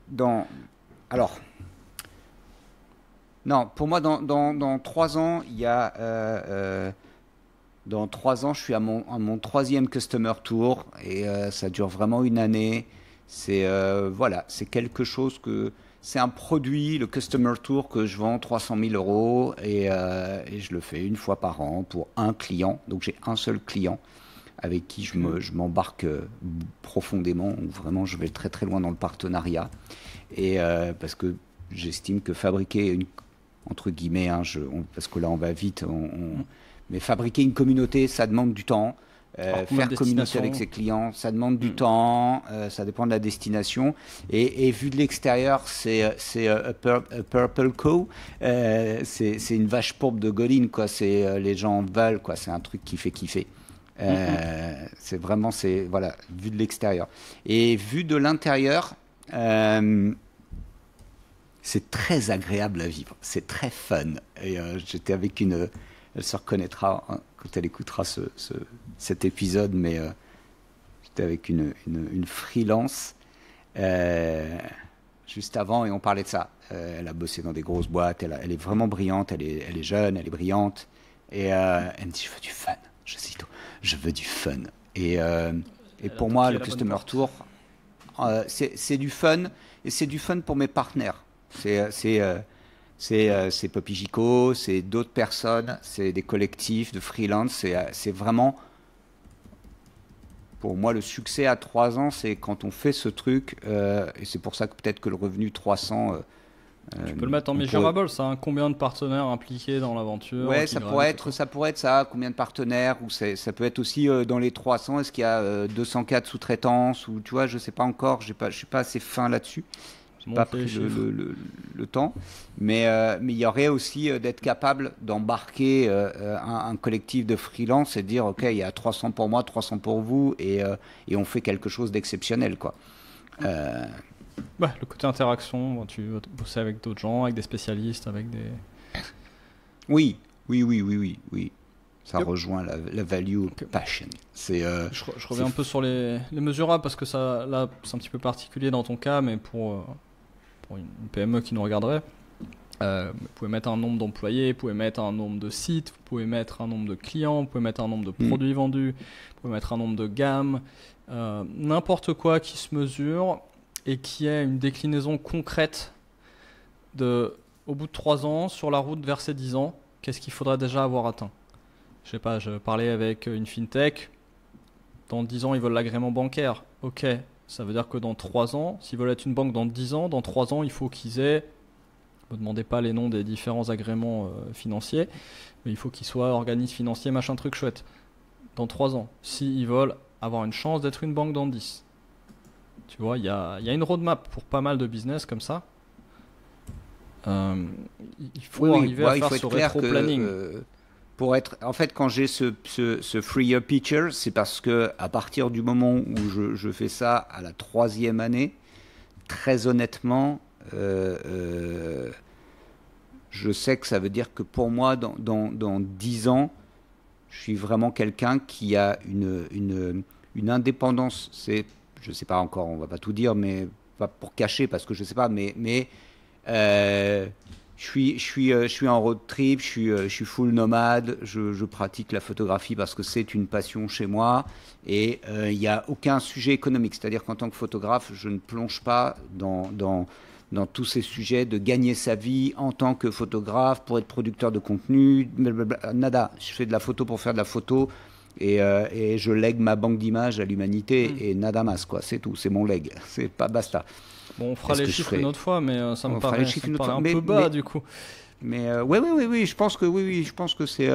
dans non, pour moi dans 3 ans, il y a dans 3 ans, je suis à mon troisième customer tour et ça dure vraiment une année. C'est voilà, c'est quelque chose c'est un produit, le customer tour que je vends 300 000 euros et je le fais une fois par an pour un client. Donc j'ai un seul client avec qui je m'embarque profondément. Où vraiment, je vais très très loin dans le partenariat et parce que j'estime que fabriquer entre guillemets, hein, parce que là on va vite, mais fabriquer une communauté, ça demande du temps. Alors, combien Faire de communauté destinations avec ses clients, ça demande du temps, ça dépend de la destination. Et vu de l'extérieur, c'est a Purple Co. C'est une vache pourpre de Godin, quoi. Les gens veulent, quoi. C'est un truc qui fait kiffer. C'est vraiment, voilà, vu de l'extérieur. Et vu de l'intérieur, c'est très agréable à vivre. C'est très fun. Et j'étais avec elle se reconnaîtra hein, quand elle écoutera cet épisode, mais j'étais avec une freelance juste avant et on parlait de ça. Elle a bossé dans des grosses boîtes, elle est vraiment brillante, elle est jeune, elle est brillante. Et elle me dit, je veux du fun. Je veux du fun. Et pour moi, le Customer Tour, c'est du fun et c'est du fun pour mes partenaires. C'est Poppy Gico, c'est d'autres personnes, c'est des collectifs de freelance. C'est vraiment, pour moi, le succès à 3 ans, c'est quand on fait ce truc. Et c'est pour ça que peut-être que le revenu 300 Tu peux le mettre en measurable, ça, hein. Combien de partenaires impliqués dans l'aventure? Ouais, ça pourrait être ça. Combien de partenaires? Ou ça peut être aussi dans les 300. Est-ce qu'il y a 204 sous-traitances? Ou tu vois, je sais pas encore. Je suis pas assez fin là-dessus. J'ai pas pris le temps. Mais il y aurait aussi d'être capable d'embarquer un collectif de freelance et de dire, OK, il y a 300 pour moi, 300 pour vous, et on fait quelque chose d'exceptionnel, quoi. Le côté interaction, tu vas bosser avec d'autres gens, avec des spécialistes, avec des... Oui. Ça rejoint la value passion. Je reviens un peu sur les mesurables parce que ça, là, c'est un petit peu particulier dans ton cas, mais pour une PME qui nous regarderait, vous pouvez mettre un nombre d'employés, vous pouvez mettre un nombre de sites, vous pouvez mettre un nombre de clients, vous pouvez mettre un nombre de produits vendus, vous pouvez mettre un nombre de gammes, n'importe quoi qui se mesure et qui ait une déclinaison concrète au bout de 3 ans, sur la route vers ces 10 ans, qu'est-ce qu'il faudrait déjà avoir atteint? Je sais pas, je parlais avec une fintech, dans 10 ans ils veulent l'agrément bancaire. Ok, ça veut dire que dans 3 ans, s'ils veulent être une banque dans 10 ans, dans 3 ans il faut qu'ils aient, ne me demandez pas les noms des différents agréments financiers, mais il faut qu'ils soient organismes financiers, machin truc chouette, dans 3 ans. S'ils veulent avoir une chance d'être une banque dans 10. Tu vois, il y a une roadmap pour pas mal de business comme ça. Il faut arriver à faire ce rétro-planning. Pour être, en fait, quand j'ai ce 3-year picture, c'est parce que à partir du moment où je fais ça à la 3e année, très honnêtement, je sais que ça veut dire que pour moi, dans 10 ans, je suis vraiment quelqu'un qui a une indépendance. Je sais pas encore, on va pas tout dire, mais pas pour cacher parce que je sais pas, mais je suis en road trip, je suis full nomade, je pratique la photographie parce que c'est une passion chez moi et il n'y a aucun sujet économique, c'est-à-dire qu'en tant que photographe, je ne plonge pas dans tous ces sujets de gagner sa vie en tant que photographe, pour être producteur de contenu, blablabla, nada. Je fais de la photo pour faire de la photo. Et je lègue ma banque d'images à l'humanité et nada mas, quoi. C'est tout, c'est mon leg, c'est pas basta. Bon, on fera les chiffres une autre fois, mais ça me paraît un peu bas du coup. Mais oui, je pense que c'est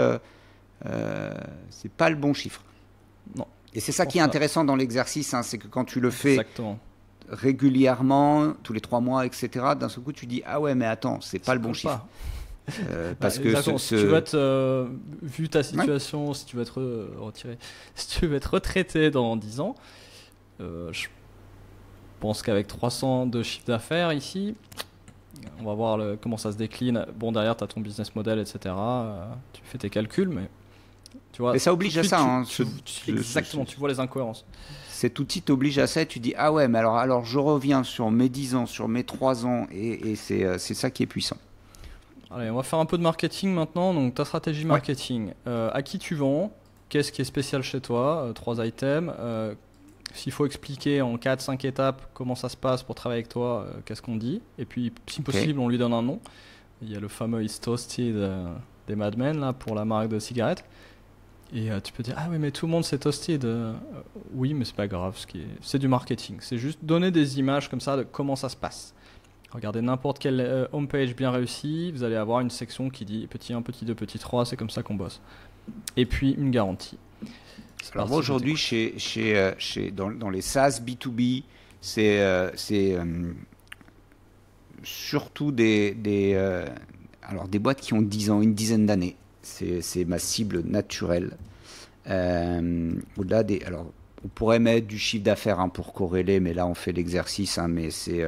pas le bon chiffre. Non. Et c'est ça qui est intéressant dans l'exercice, hein, c'est que quand tu le fais Exactement. régulièrement, tous les 3 mois, etc., d'un seul coup tu dis ah ouais mais attends, c'est pas le bon chiffre. Parce que si tu veux être vu ta situation, si tu veux être retiré, si tu veux être retraité dans 10 ans, je pense qu'avec 300 de chiffre d'affaires ici, on va voir comment ça se décline. Bon, derrière tu as ton business model, etc. Tu fais tes calculs, mais tu vois. Et ça oblige à ça. Exactement, tu vois les incohérences. Cet outil t'oblige à ça et tu dis ah ouais mais alors je reviens sur mes 10 ans, sur mes 3 ans et c'est ça qui est puissant. Allez, on va faire un peu de marketing maintenant. Donc, ta stratégie marketing. À qui tu vends? Qu'est-ce qui est spécial chez toi? 3 items. S'il faut expliquer en 4-5 étapes comment ça se passe pour travailler avec toi, qu'est-ce qu'on dit? Et puis, si possible, on lui donne un nom. Il y a le fameux It's Toasted des Mad Men là, pour la marque de cigarettes. Et tu peux dire, ah oui, mais tout le monde c'est Toasted. Oui, mais c'est pas grave. C'est du marketing. C'est juste donner des images comme ça de comment ça se passe. Regardez n'importe quelle homepage bien réussie, vous allez avoir une section qui dit petit 1, petit 2, petit 3, c'est comme ça qu'on bosse. Et puis une garantie. Alors moi aujourd'hui, dans les SaaS B2B, c'est surtout des boîtes qui ont 10 ans, une dizaine d'années. C'est ma cible naturelle. Au-delà alors, on pourrait mettre du chiffre d'affaires pour corréler, mais là on fait l'exercice, mais c'est...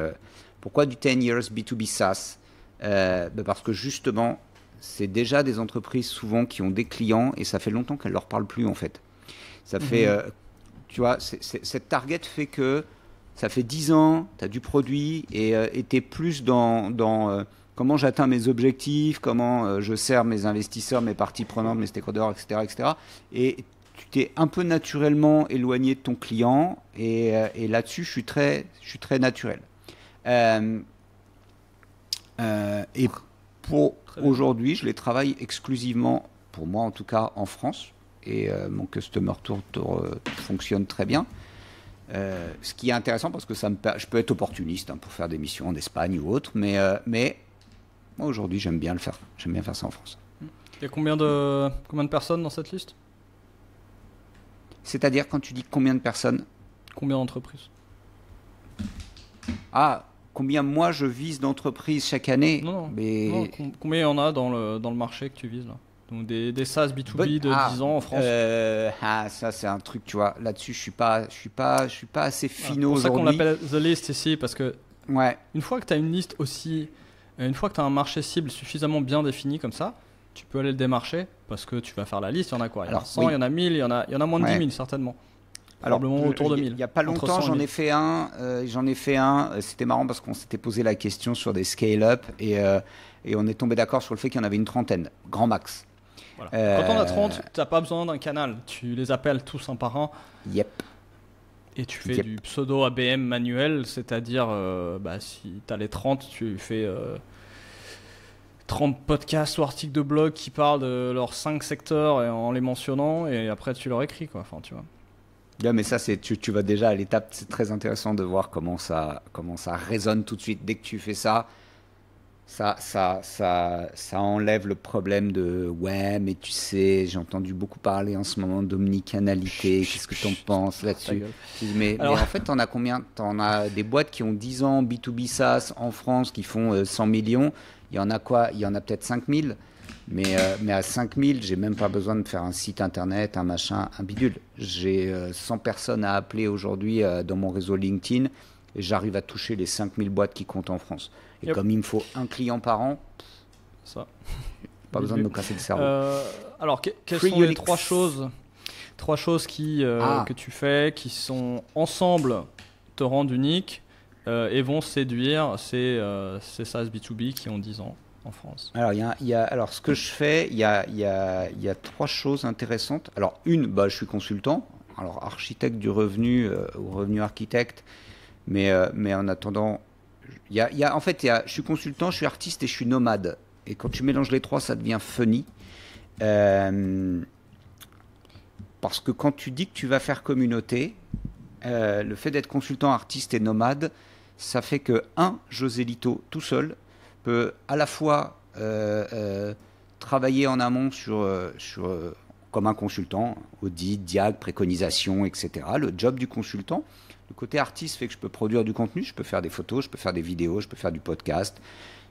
Pourquoi du 10 years B2B SaaS? Parce que justement, c'est déjà des entreprises souvent qui ont des clients et ça fait longtemps qu'elles ne leur parlent plus en fait. Ça fait, tu vois, cette target fait que ça fait 10 ans, tu as du produit et tu es plus dans comment j'atteins mes objectifs, comment je sers mes investisseurs, mes parties prenantes, mes stakeholders, etc., etc. Et tu t'es un peu naturellement éloigné de ton client et là-dessus, je suis très naturel. Et pour aujourd'hui, je les travaille exclusivement, pour moi en tout cas, en France. Et mon Customer Tour fonctionne très bien. Ce qui est intéressant parce que je peux être opportuniste pour faire des missions en Espagne ou autre, mais Moi, aujourd'hui, j'aime bien le faire. J'aime bien faire ça en France. Il y a combien de personnes dans cette liste? C'est-à-dire, quand tu dis combien de personnes? Combien d'entreprises? Ah, combien moi je vise d'entreprises chaque année? Non, mais... non, combien il y en a dans le marché que tu vises là? Donc des SaaS B2B de 10 ans en France. Ça c'est un truc, tu vois. Là-dessus, je suis pas assez finot C'est pour ça qu'on aujourd'hui. l'appelle The List ici, parce que Ouais. une fois que tu as une liste une fois que tu as un marché cible suffisamment bien défini comme ça, tu peux aller le démarcher parce que tu vas faire la liste. Il y en a quoi? Il y en a 100, oui. il y en a 1000, il y en a moins de 10 000 certainement. Probablement autour de 1000. Il y a pas Entre longtemps, 100 et j'en 1000. ai fait un. C'était marrant parce qu'on s'était posé la question sur des scale-up et on est tombé d'accord sur le fait qu'il y en avait une trentaine, grand max. Voilà. Quand on a 30, tu n'as pas besoin d'un canal. Tu les appelles tous un par un. Yep. Et tu fais du pseudo ABM manuel, c'est-à-dire si tu as les 30, tu fais 30 podcasts ou articles de blog qui parlent de leurs 5 secteurs et en les mentionnant, et après tu leur écris, quoi. Enfin, tu vois. Yeah, mais ça, tu vas déjà à l'étape. C'est très intéressant de voir comment ça résonne tout de suite. Dès que tu fais ça enlève le problème de ouais, mais tu sais, j'ai entendu beaucoup parler en ce moment d'omnicanalité. Qu'est-ce que tu en penses là-dessus? Mais en fait, t'en as combien? T'en as des boîtes qui ont 10 ans, B2B SaaS en France, qui font 100 millions. Il y en a quoi? Il y en a peut-être 5000. Mais à 5000, j'ai même pas besoin de faire un site internet, un machin, un bidule. J'ai 100 personnes à appeler aujourd'hui dans mon réseau LinkedIn et j'arrive à toucher les 5000 boîtes qui comptent en France. Et comme il me faut un client par an, ça. Pas besoin de me casser le cerveau. Alors, quelles sont les trois choses que tu fais qui sont ensemble te rendent unique et vont séduire ces SaaS B2B qui ont 10 ans en France? Alors, ce que je fais, il y a trois choses intéressantes. Alors, une, je suis consultant, alors architecte du revenu ou revenu architecte, mais en attendant, je suis consultant, je suis artiste et je suis nomade. Et quand tu mélanges les trois, ça devient funny. Parce que quand tu dis que tu vas faire communauté, le fait d'être consultant, artiste et nomade, ça fait que, José Lito, tout seul, peut à la fois travailler en amont comme un consultant, audit, diag, préconisation, etc. Le job du consultant. Le côté artiste fait que je peux produire du contenu, je peux faire des photos, je peux faire des vidéos, je peux faire du podcast.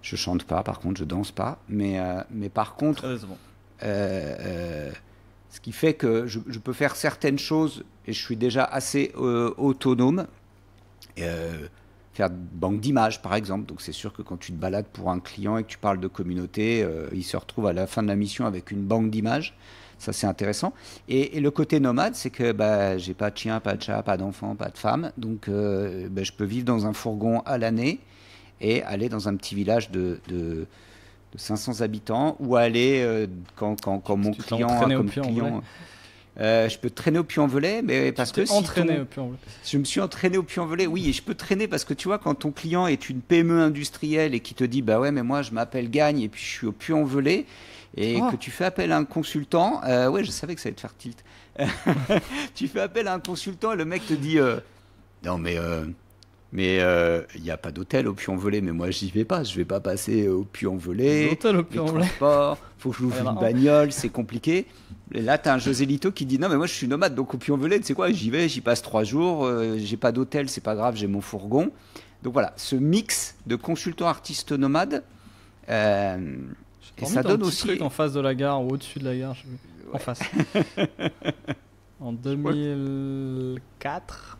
Je chante pas, par contre, je danse pas. Mais par contre, ce qui fait que je peux faire certaines choses et je suis déjà assez autonome. Faire banque d'images, par exemple. Donc, c'est sûr que quand tu te balades pour un client et que tu parles de communauté, il se retrouve à la fin de la mission avec une banque d'images. Ça, c'est intéressant. Et le côté nomade, c'est que j'ai pas de chien, pas de chat, pas d'enfant, pas de femme. Donc, je peux vivre dans un fourgon à l'année et aller dans un petit village de 500 habitants ou aller quand mon client a comme client... je peux traîner au Puy-en-Velay, mais parce que je me suis entraîné au Puy-en-Velay. Oui, et je peux traîner parce que tu vois, quand ton client est une PME industrielle et qui te dit bah ouais, mais moi je m'appelle Gagne et puis je suis au Puy-en-Velay et que tu fais appel à un consultant, ouais, je savais que ça allait te faire tilt. Tu fais appel à un consultant et le mec te dit non mais il n'y a pas d'hôtel au Puy-en-Velay, mais moi j'y vais pas, je vais pas passer au Puy-en-Velay. L'hôtel au Puy-en-Velay. Faut que je loue une bagnole, c'est compliqué. Et là, tu as un José Lito qui dit non, mais moi je suis nomade, donc au Puy-en-Velay, tu sais quoi, j'y vais, j'y passe 3 jours, j'ai pas d'hôtel, c'est pas grave, j'ai mon fourgon. Donc voilà, ce mix de consultant artiste nomade, et ça donne aussi. Truc en face de la gare ou au-dessus de la gare, en face. En 2004.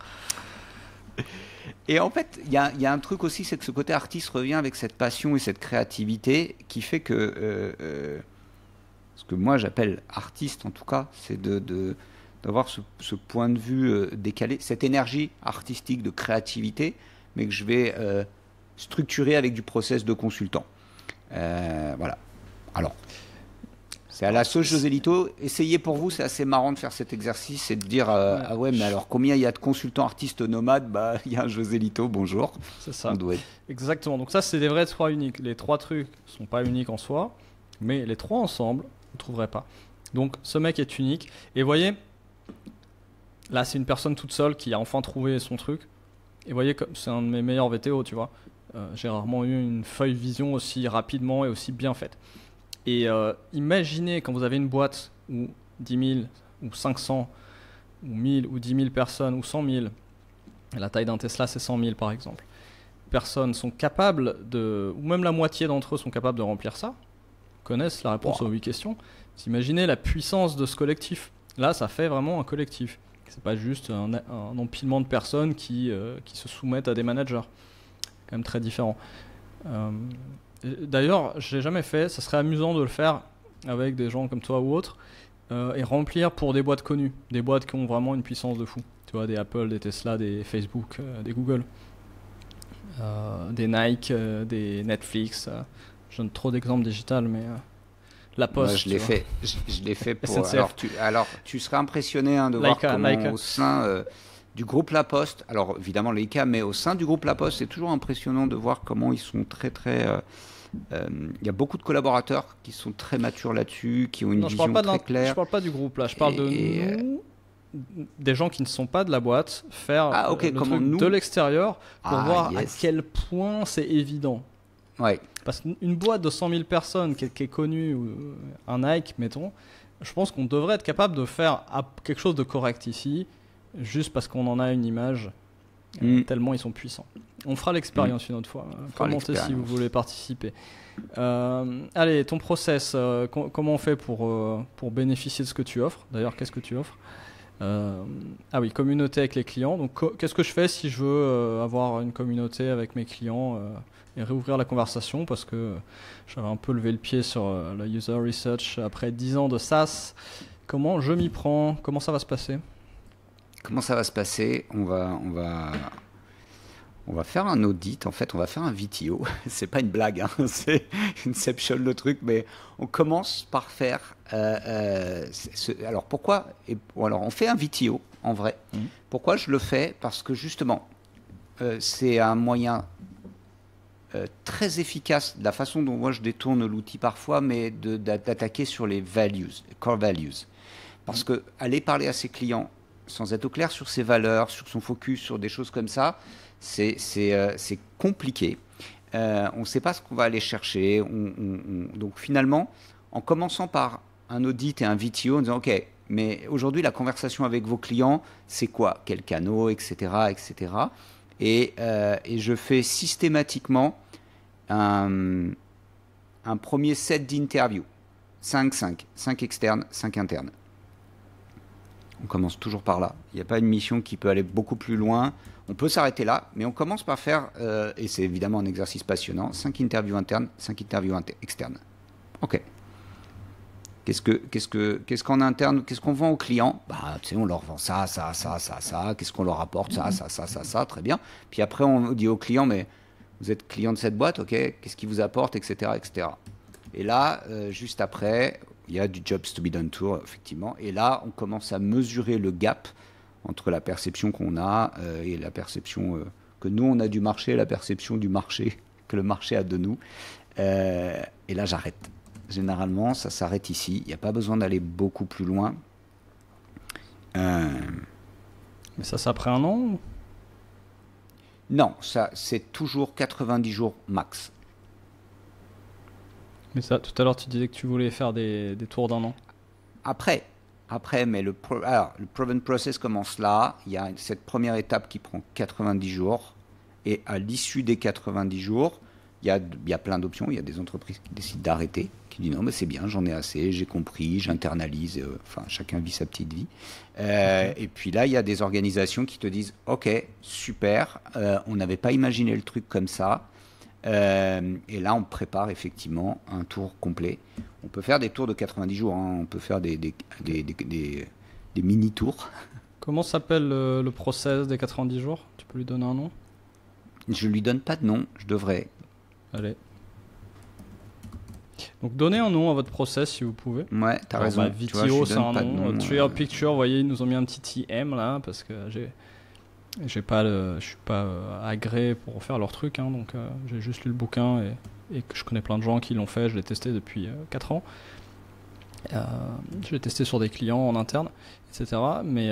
Et en fait, il y a un truc aussi, c'est que ce côté artiste revient avec cette passion et cette créativité qui fait que ce que moi j'appelle artiste en tout cas, c'est d'avoir ce point de vue décalé, cette énergie artistique de créativité, mais que je vais structurer avec du process de consultant. Voilà. Alors, c'est à la sauce José Lito. Essayez pour vous, c'est assez marrant de faire cet exercice et de dire ah ouais, mais alors combien il y a de consultants artistes nomades? Il y a un José Lito, bonjour. C'est ça. Exactement. Donc ça, c'est des vrais trois uniques. Les trois trucs sont pas uniques en soi, mais les trois ensemble, vous ne trouverez pas. Donc ce mec est unique. Et vous voyez, là, c'est une personne toute seule qui a enfin trouvé son truc. Et vous voyez, c'est un de mes meilleurs VTO, tu vois. J'ai rarement eu une feuille vision aussi rapidement et aussi bien faite. Et imaginez quand vous avez une boîte où 10 000 ou 500 ou 1000 ou 10 000 personnes ou 100 000, la taille d'un Tesla c'est 100 000 par exemple, personnes sont capables ou même la moitié d'entre eux sont capables de remplir ça, connaissent la réponse aux 8 questions. Vous imaginez la puissance de ce collectif. Là, ça fait vraiment un collectif. C'est pas juste un empilement de personnes qui se soumettent à des managers. C'est quand même très différent. D'ailleurs, je l'ai jamais fait. Ça serait amusant de le faire avec des gens comme toi ou autres et remplir pour des boîtes connues, des boîtes qui ont vraiment une puissance de fou. Tu vois, des Apple, des Tesla, des Facebook, des Google, des Nike, des Netflix. Je donne trop d'exemples digitales, mais la Poste. Moi, je l'ai fait pour. SNCF. Alors, tu serais impressionné de voir comment au sein du groupe La Poste, alors évidemment Leica, mais au sein du groupe La Poste, c'est toujours impressionnant de voir comment ils sont très. Il y a beaucoup de collaborateurs qui sont très matures là-dessus, qui ont une vision très claire. Je parle pas du groupe là, je parle de nous, des gens qui ne sont pas de la boîte, faire le truc de l'extérieur pour voir à quel point c'est évident. Ouais. Parce qu'une boîte de 100 000 personnes qui est connue, ou un Nike, mettons, je pense qu'on devrait être capable de faire quelque chose de correct ici, juste parce qu'on en a une image, tellement ils sont puissants. On fera l'expérience une autre fois. Commentez si vous voulez participer. Allez, ton process, comment on fait pour bénéficier de ce que tu offres? D'ailleurs, qu'est-ce que tu offres? Ah oui, communauté avec les clients. Donc, qu'est-ce que je fais si je veux avoir une communauté avec mes clients et réouvrir la conversation, parce que j'avais un peu levé le pied sur la user research après 10 ans de SaaS. Comment je m'y prends? Comment ça va se passer? Comment ça va se passer? On va faire un audit, en fait, on va faire un VTO. C'est pas une blague, hein. C'est Inception le truc, mais on commence par faire. Alors pourquoi? Alors on fait un VTO en vrai. Pourquoi je le fais? Parce que justement, c'est un moyen très efficace de la façon dont moi je détourne l'outil parfois, mais d'attaquer sur les values, les core values. Parce que aller parler à ses clients sans être au clair sur ses valeurs, sur son focus, sur des choses comme ça, c'est compliqué. On ne sait pas ce qu'on va aller chercher. Donc finalement, en commençant par un audit et un VTO, en disant OK, mais aujourd'hui la conversation avec vos clients, c'est quoi? Quels canaux, etc., etc. Et je fais systématiquement un premier set d'interviews. 5 externes, 5 internes. On commence toujours par là. Il n'y a pas une mission qui peut aller beaucoup plus loin. On peut s'arrêter là, mais on commence par faire, et c'est évidemment un exercice passionnant, 5 interviews internes, 5 interviews externes. OK. Qu'est-ce qu'en interne, qu'est-ce qu'on vend aux clients? Bah, tu sais, on leur vend ça. Qu'est-ce qu'on leur apporte? Ça, très bien. Puis après, on dit aux clients, mais vous êtes client de cette boîte, OK? Qu'est-ce qui vous apporte, etc., etc. Et là, juste après, il y a du Jobs to be done tour, effectivement. Et là, on commence à mesurer le gap entre la perception qu'on a et la perception que nous, on a du marché et la perception du marché que le marché a de nous. Et là, j'arrête. Généralement, ça s'arrête ici. Il n'y a pas besoin d'aller beaucoup plus loin. Mais ça après un an? Non, ça, c'est toujours 90 jours max. Mais ça, tout à l'heure, tu disais que tu voulais faire des tours d'un an. Après, mais le proven process commence là. Il y a cette première étape qui prend 90 jours. Et à l'issue des 90 jours, il y a plein d'options. Il y a des entreprises qui décident d'arrêter, qui disent non, mais c'est bien, j'en ai assez, j'ai compris, j'internalise. Enfin, chacun vit sa petite vie. Et puis là, il y a des organisations qui te disent OK, super, on n'avait pas imaginé le truc comme ça. Et là, on prépare effectivement un tour complet. On peut faire des tours de 90 jours, hein. On peut faire des mini-tours. Comment s'appelle le process des 90 jours? Tu peux lui donner un nom? Je lui donne pas de nom, je devrais. Allez. Donc donnez un nom à votre process si vous pouvez. Ouais, t'as raison. Bah, VTO, c'est un nom. Trial Picture, vous voyez, ils nous ont mis un petit IM là, parce que je suis pas agréé pour faire leur truc, hein, donc j'ai juste lu le bouquin et que je connais plein de gens qui l'ont fait, je l'ai testé depuis 4 ans. Je l'ai testé sur des clients en interne, etc. Mais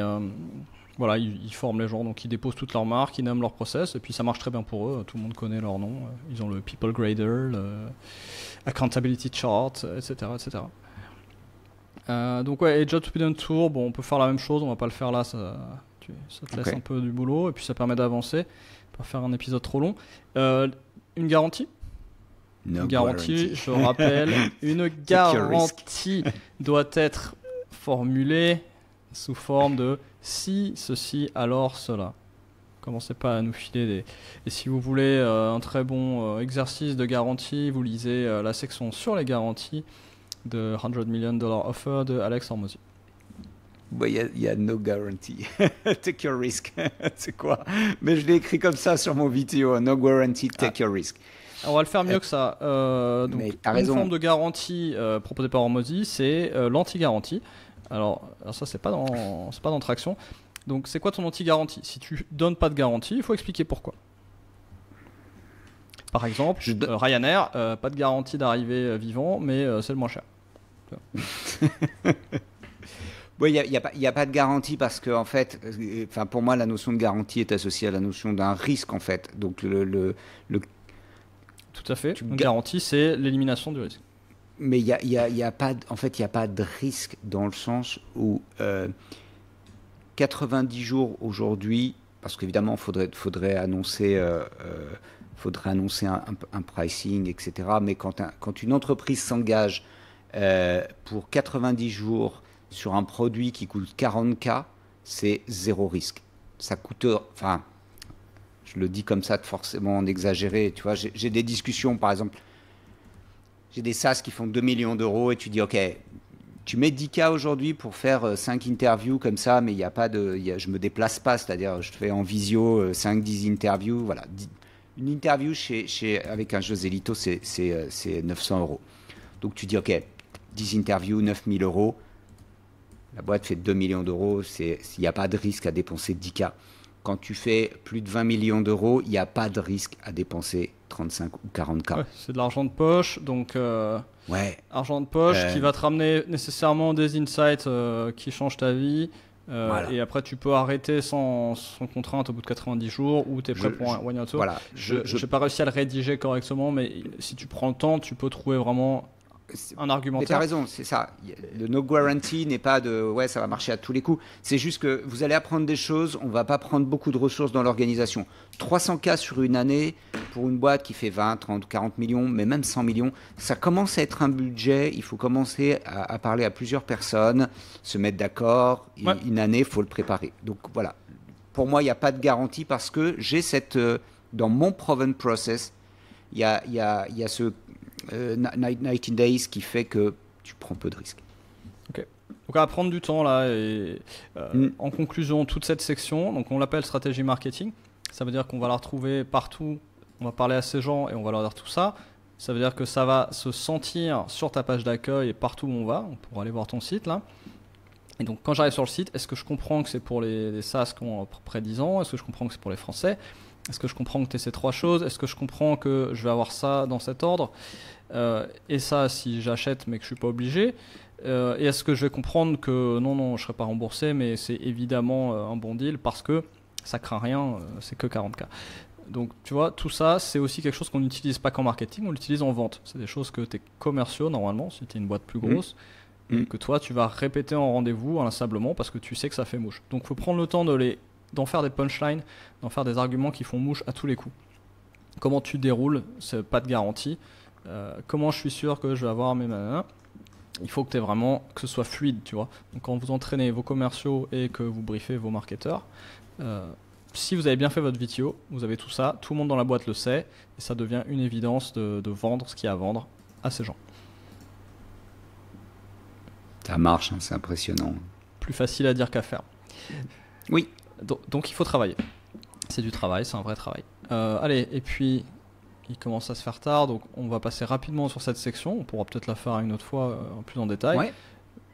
Voilà, ils forment les gens, donc ils déposent toutes leurs marques, ils nomment leur process, et puis ça marche très bien pour eux. Tout le monde connaît leur nom. Ils ont le People Grader, le Accountability Chart, etc., etc. Donc ouais, et Job Speed Tour, bon, on peut faire la même chose, on va pas le faire là, ça te laisse un peu du boulot, et puis ça permet d'avancer, pas faire un épisode trop long. Une garantie. No une garantie, je rappelle, une garantie doit être formulée sous forme de si, ceci, alors cela. Commencez pas à nous filer des... Et si vous voulez un très bon exercice de garantie, vous lisez la section sur les garanties de $100 million offer de Alex Hormozy. Il y a no guarantee. Take your risk. C'est quoi? Mais je l'ai écrit comme ça sur mon vidéo. No guarantee, take your risk. On va le faire mieux que ça. Donc, une forme de garantie proposée par Hormozy, c'est l'anti-garantie. Alors ça, c'est pas dans Traction. Donc, c'est quoi ton anti-garantie? Si tu donnes pas de garantie, il faut expliquer pourquoi. Par exemple, Ryanair, pas de garantie d'arrivée vivant, mais c'est le moins cher. Oui, il n'y a pas de garantie parce que, en fait, pour moi, la notion de garantie est associée à la notion d'un risque, en fait. Donc, Tout à fait. Une garantie, c'est l'élimination du risque. Mais il y a pas de risque dans le sens où 90 jours aujourd'hui, parce qu'évidemment, faudrait annoncer un pricing, etc. Mais quand une entreprise s'engage pour 90 jours sur un produit qui coûte 40K, c'est zéro risque. Ça coûte... Enfin, je le dis comme ça, forcément en exagéré. Tu vois, j'ai des discussions, par exemple, j'ai des SaaS qui font 2 millions d'euros et tu dis, OK, tu mets 10K aujourd'hui pour faire 5 interviews comme ça, mais je me déplace pas, c'est-à-dire je fais en visio 5-10 interviews. Voilà. Une interview avec un José Lito, c'est 900 euros. Donc tu dis, OK, 10 interviews, 9000 euros. La boîte fait 2 millions d'euros, il n'y a pas de risque à dépenser 10K. Quand tu fais plus de 20 millions d'euros, il n'y a pas de risque à dépenser 35 ou 40K. Ouais, c'est de l'argent de poche, donc argent de poche qui va te ramener nécessairement des insights qui changent ta vie. Voilà. Et après, tu peux arrêter sans contrainte au bout de 90 jours ou tu es prêt pour un one year tour. Voilà, je n'ai pas réussi à le rédiger correctement, mais si tu prends le temps, tu peux trouver vraiment un argumentaire. Mais tu as raison, c'est ça. Le no guarantee n'est pas de ouais, ça va marcher à tous les coups. C'est juste que vous allez apprendre des choses, on ne va pas prendre beaucoup de ressources dans l'organisation. 300K sur une année pour une boîte qui fait 20, 30, 40 millions, mais même 100 millions, ça commence à être un budget. Il faut commencer à parler à plusieurs personnes, se mettre d'accord. Ouais. Une année, il faut le préparer. Donc voilà. Pour moi, il n'y a pas de garantie parce que j'ai dans mon proven process, il y a ce 19 days qui fait que tu prends peu de risques. Ok. Donc on va prendre du temps là et en conclusion toute cette section, donc on l'appelle stratégie marketing. Ça veut dire qu'on va la retrouver partout. On va parler à ces gens et on va leur dire tout ça. Ça veut dire que ça va se sentir sur ta page d'accueil et partout où on va. On pourra aller voir ton site là. Et donc quand j'arrive sur le site, est-ce que je comprends que c'est pour les SaaS qui ont près de 10 ans? Est-ce que je comprends que c'est pour les Français? Est-ce que je comprends que tu es ces trois choses? Est-ce que je comprends que je vais avoir ça dans cet ordre et ça si j'achète mais que je suis pas obligé? Et est-ce que je vais comprendre que non, je serai pas remboursé mais c'est évidemment un bon deal parce que ça craint rien, c'est que 40K. Donc tu vois, tout ça c'est aussi quelque chose qu'on n'utilise pas qu'en marketing, on l'utilise en vente. C'est des choses que tes commerciaux normalement, si tu es une boîte plus grosse, que toi tu vas répéter en rendez-vous inlassablement parce que tu sais que ça fait mouche. Donc il faut prendre le temps d'en faire des punchlines, d'en faire des arguments qui font mouche à tous les coups. Comment tu déroules, c'est pas de garantie. Comment je suis sûr que je vais avoir mes manins? Il faut que tu aies vraiment que ce soit fluide, tu vois. Donc quand vous entraînez vos commerciaux et que vous briefez vos marketeurs, si vous avez bien fait votre vidéo, vous avez tout ça, tout le monde dans la boîte le sait, et ça devient une évidence de vendre ce qu'il y a à vendre à ces gens. Ça marche, hein, c'est impressionnant. Plus facile à dire qu'à faire. Oui. Donc il faut travailler. C'est du travail, c'est un vrai travail. Allez, et puis il commence à se faire tard, donc on va passer rapidement sur cette section. On pourra peut-être la faire une autre fois plus en détail. Ouais.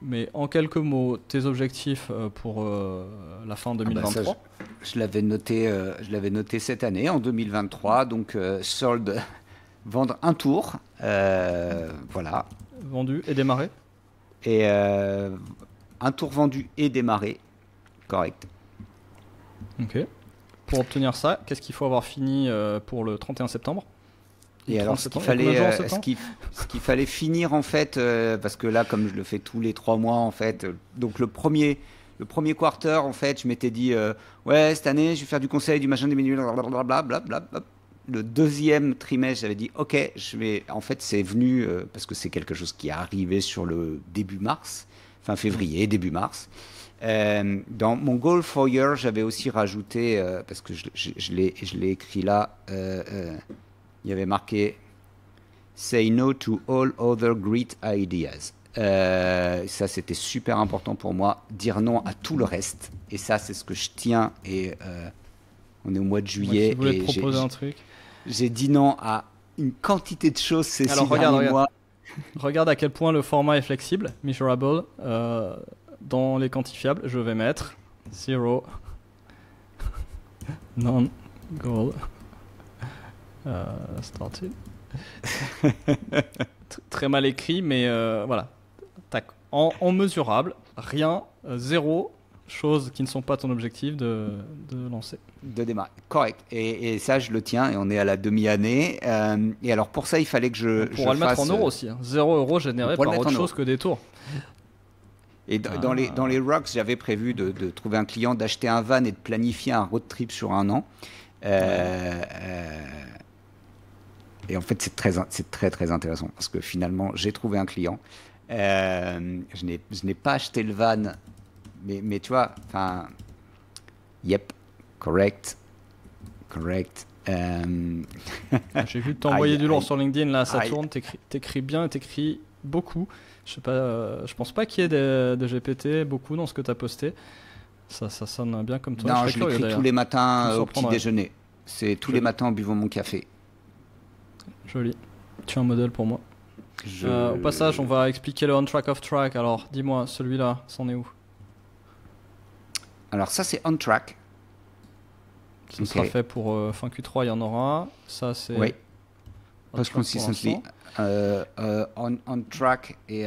Mais en quelques mots, tes objectifs pour la fin 2023. Ça, je l'avais noté cette année, en 2023. Donc solde, vendre un tour. Voilà. Vendu et démarré. Et un tour vendu et démarré. Correct. Ok. Pour obtenir ça, qu'est-ce qu'il faut avoir fini pour le 31 septembre? Et alors, ce qu'il fallait finir en fait, parce que là, comme je le fais tous les 3 mois en fait, donc le premier quarter en fait, je m'étais dit, ouais, cette année, je vais faire du conseil, du machin, des menus, blablabla. Le deuxième trimestre, j'avais dit, ok, je vais. En fait, c'est venu parce que c'est quelque chose qui est arrivé sur le début mars, fin février, début mars. Dans mon goal for year, j'avais aussi rajouté, parce que je l'ai écrit là. Il y avait marqué Say no to all other great ideas. Ça, c'était super important pour moi. Dire non à tout le reste. Et ça, c'est ce que je tiens. Et on est au mois de juillet. Moi qui voulais te proposer un truc. J'ai dit non à une quantité de choses ces 6 derniers regarde. mois. Regarde à quel point le format est flexible. Measurable. Dans les quantifiables, je vais mettre 0 non-goal. Started. Très mal écrit, mais voilà. Tac. En mesurable, rien, 0 choses qui ne sont pas ton objectif de lancer. De démarrer. Correct. Et ça, je le tiens. Et on est à la demi-année. Et alors, pour ça, il fallait que je pourra le mettre en euros aussi. 0 € généré par autre chose que des tours. Et dans les rocks, j'avais prévu de trouver un client, d'acheter un van et de planifier un road trip sur 1 an. Et en fait, c'est très intéressant parce que finalement, j'ai trouvé un client. Je n'ai pas acheté le van, mais tu vois, enfin, yep, correct. J'ai vu t'envoyer du lourd sur LinkedIn, là, ça tourne, t'écris bien et t'écris beaucoup. Je sais pas, je pense pas qu'il y ait de GPT beaucoup dans ce que t'as posté. Ça sonne bien comme toi. Non, je l'écris tous les matins au petit déjeuner. C'est tous les matins en buvant mon café. Joli. Tu es un modèle pour moi. Au passage, on va expliquer le on-track, off-track. Alors, dis-moi, celui-là, c'en est où? Alors, ça, c'est on-track. Ça sera fait pour fin Q3, il y en aura. Ça, c'est... Oui. Post-consistently. On-track, et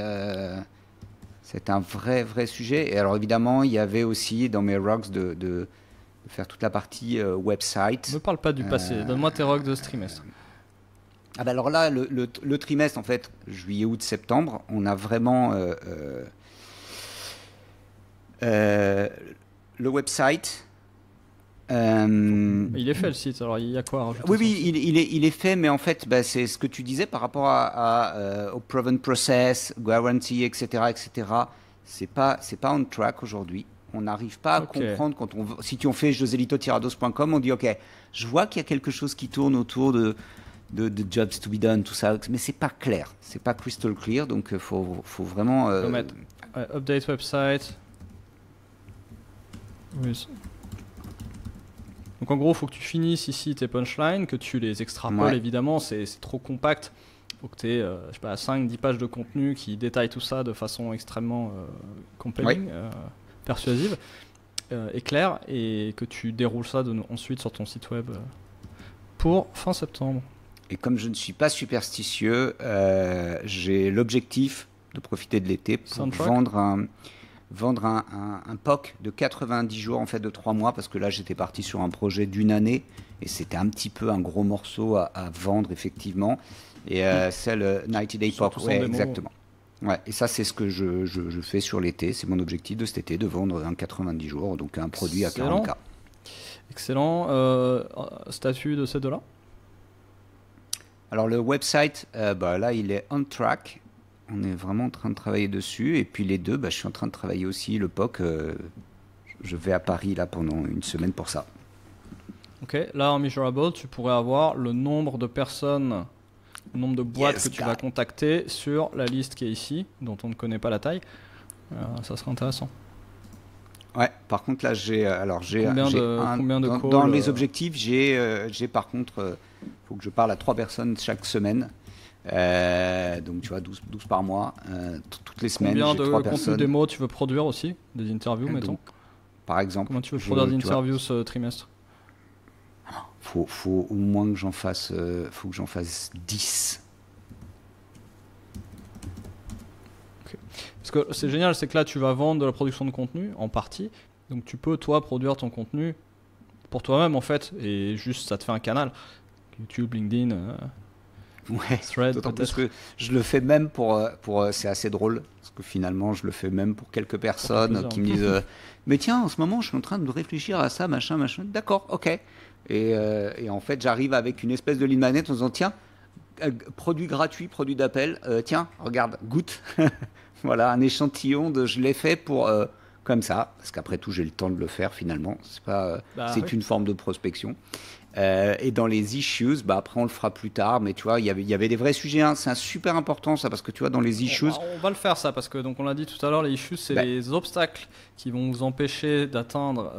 c'est un vrai sujet. Et alors, évidemment, il y avait aussi, dans mes rocks, de faire toute la partie website. Ne me parle pas du passé. Donne-moi tes rocks de ce trimestre. Ah bah alors là, le trimestre, en fait, juillet, août, septembre, on a vraiment le website. Il est fait le site, alors il y a quoi à rajouter? Oui, il est fait, mais en fait, bah, c'est ce que tu disais par rapport au proven process, guarantee, etc. C'est pas on track aujourd'hui. On n'arrive pas à comprendre si on fait joselito-tirados.com, on dit ok, je vois qu'il y a quelque chose qui tourne autour de jobs to be done, tout ça, mais c'est pas clair, c'est pas crystal clear, donc faut vraiment update website. Oui. Donc en gros, il faut que tu finisses ici tes punchlines, que tu les extrapoles, évidemment, c'est trop compact. Il faut que tu aies, je sais pas, 5-10 pages de contenu qui détaillent tout ça de façon extrêmement compelling, persuasive et claire, et que tu déroules ça ensuite sur ton site web pour fin septembre. Et comme je ne suis pas superstitieux, j'ai l'objectif de profiter de l'été pour vendre un POC de 90 jours, en fait de 3 mois, parce que là j'étais parti sur un projet d'1 année et c'était un petit peu un gros morceau à vendre effectivement. Et c'est le 90 Day POC, exactement. Ouais, et ça c'est ce que je fais sur l'été, c'est mon objectif de cet été, de vendre un 90 jours, donc un produit à 40K. Excellent. Statut de ces deux-là? Alors le website, là il est on track. On est vraiment en train de travailler dessus. Et puis les deux, je suis en train de travailler aussi le POC. Je vais à Paris là pendant une semaine pour ça. Ok, là en Measurable, tu pourrais avoir le nombre de personnes, le nombre de boîtes que tu vas contacter sur la liste qui est ici, dont on ne connaît pas la taille. Ça serait intéressant. Ouais, par contre là combien de calls, dans les objectifs, j'ai par contre, faut que je parle à 3 personnes chaque semaine. Donc tu vois 12 par mois, toutes les semaines. Combien de 3 contenu personnes. démo tu veux produire aussi? Des interviews, mettons. Par exemple. Comment tu veux produire des interviews ce trimestre? Faut au moins que j'en fasse, faut que j'en fasse 10. Okay. Parce que c'est génial, c'est que là tu vas vendre de la production de contenu en partie, donc tu peux toi produire ton contenu pour toi-même en fait, et juste ça te fait un canal. YouTube, LinkedIn, Ouais, Thread d'autant plus peut-être. que je le fais même c'est assez drôle, parce que finalement, je le fais même pour quelques Pour ton personnes plaisir. qui me disent mais tiens, en ce moment, je suis en train de réfléchir à ça, machin, machin. D'accord, ok. Et en fait, j'arrive avec une espèce de ligne manette en disant tiens, produit gratuit, produit d'appel, tiens, regarde, goûte. Voilà, un échantillon de je l'ai fait pour. Comme ça, parce qu'après tout, j'ai le temps de le faire finalement. C'est pas, Bah oui. c'est une forme de prospection. Et dans les issues, bah après on le fera plus tard, mais tu vois, il y avait des vrais sujets, hein. C'est un super important ça, parce que tu vois, dans les issues, On va le faire ça parce que donc on l'a dit tout à l'heure, les issues c'est bah, les obstacles qui vont vous empêcher d'atteindre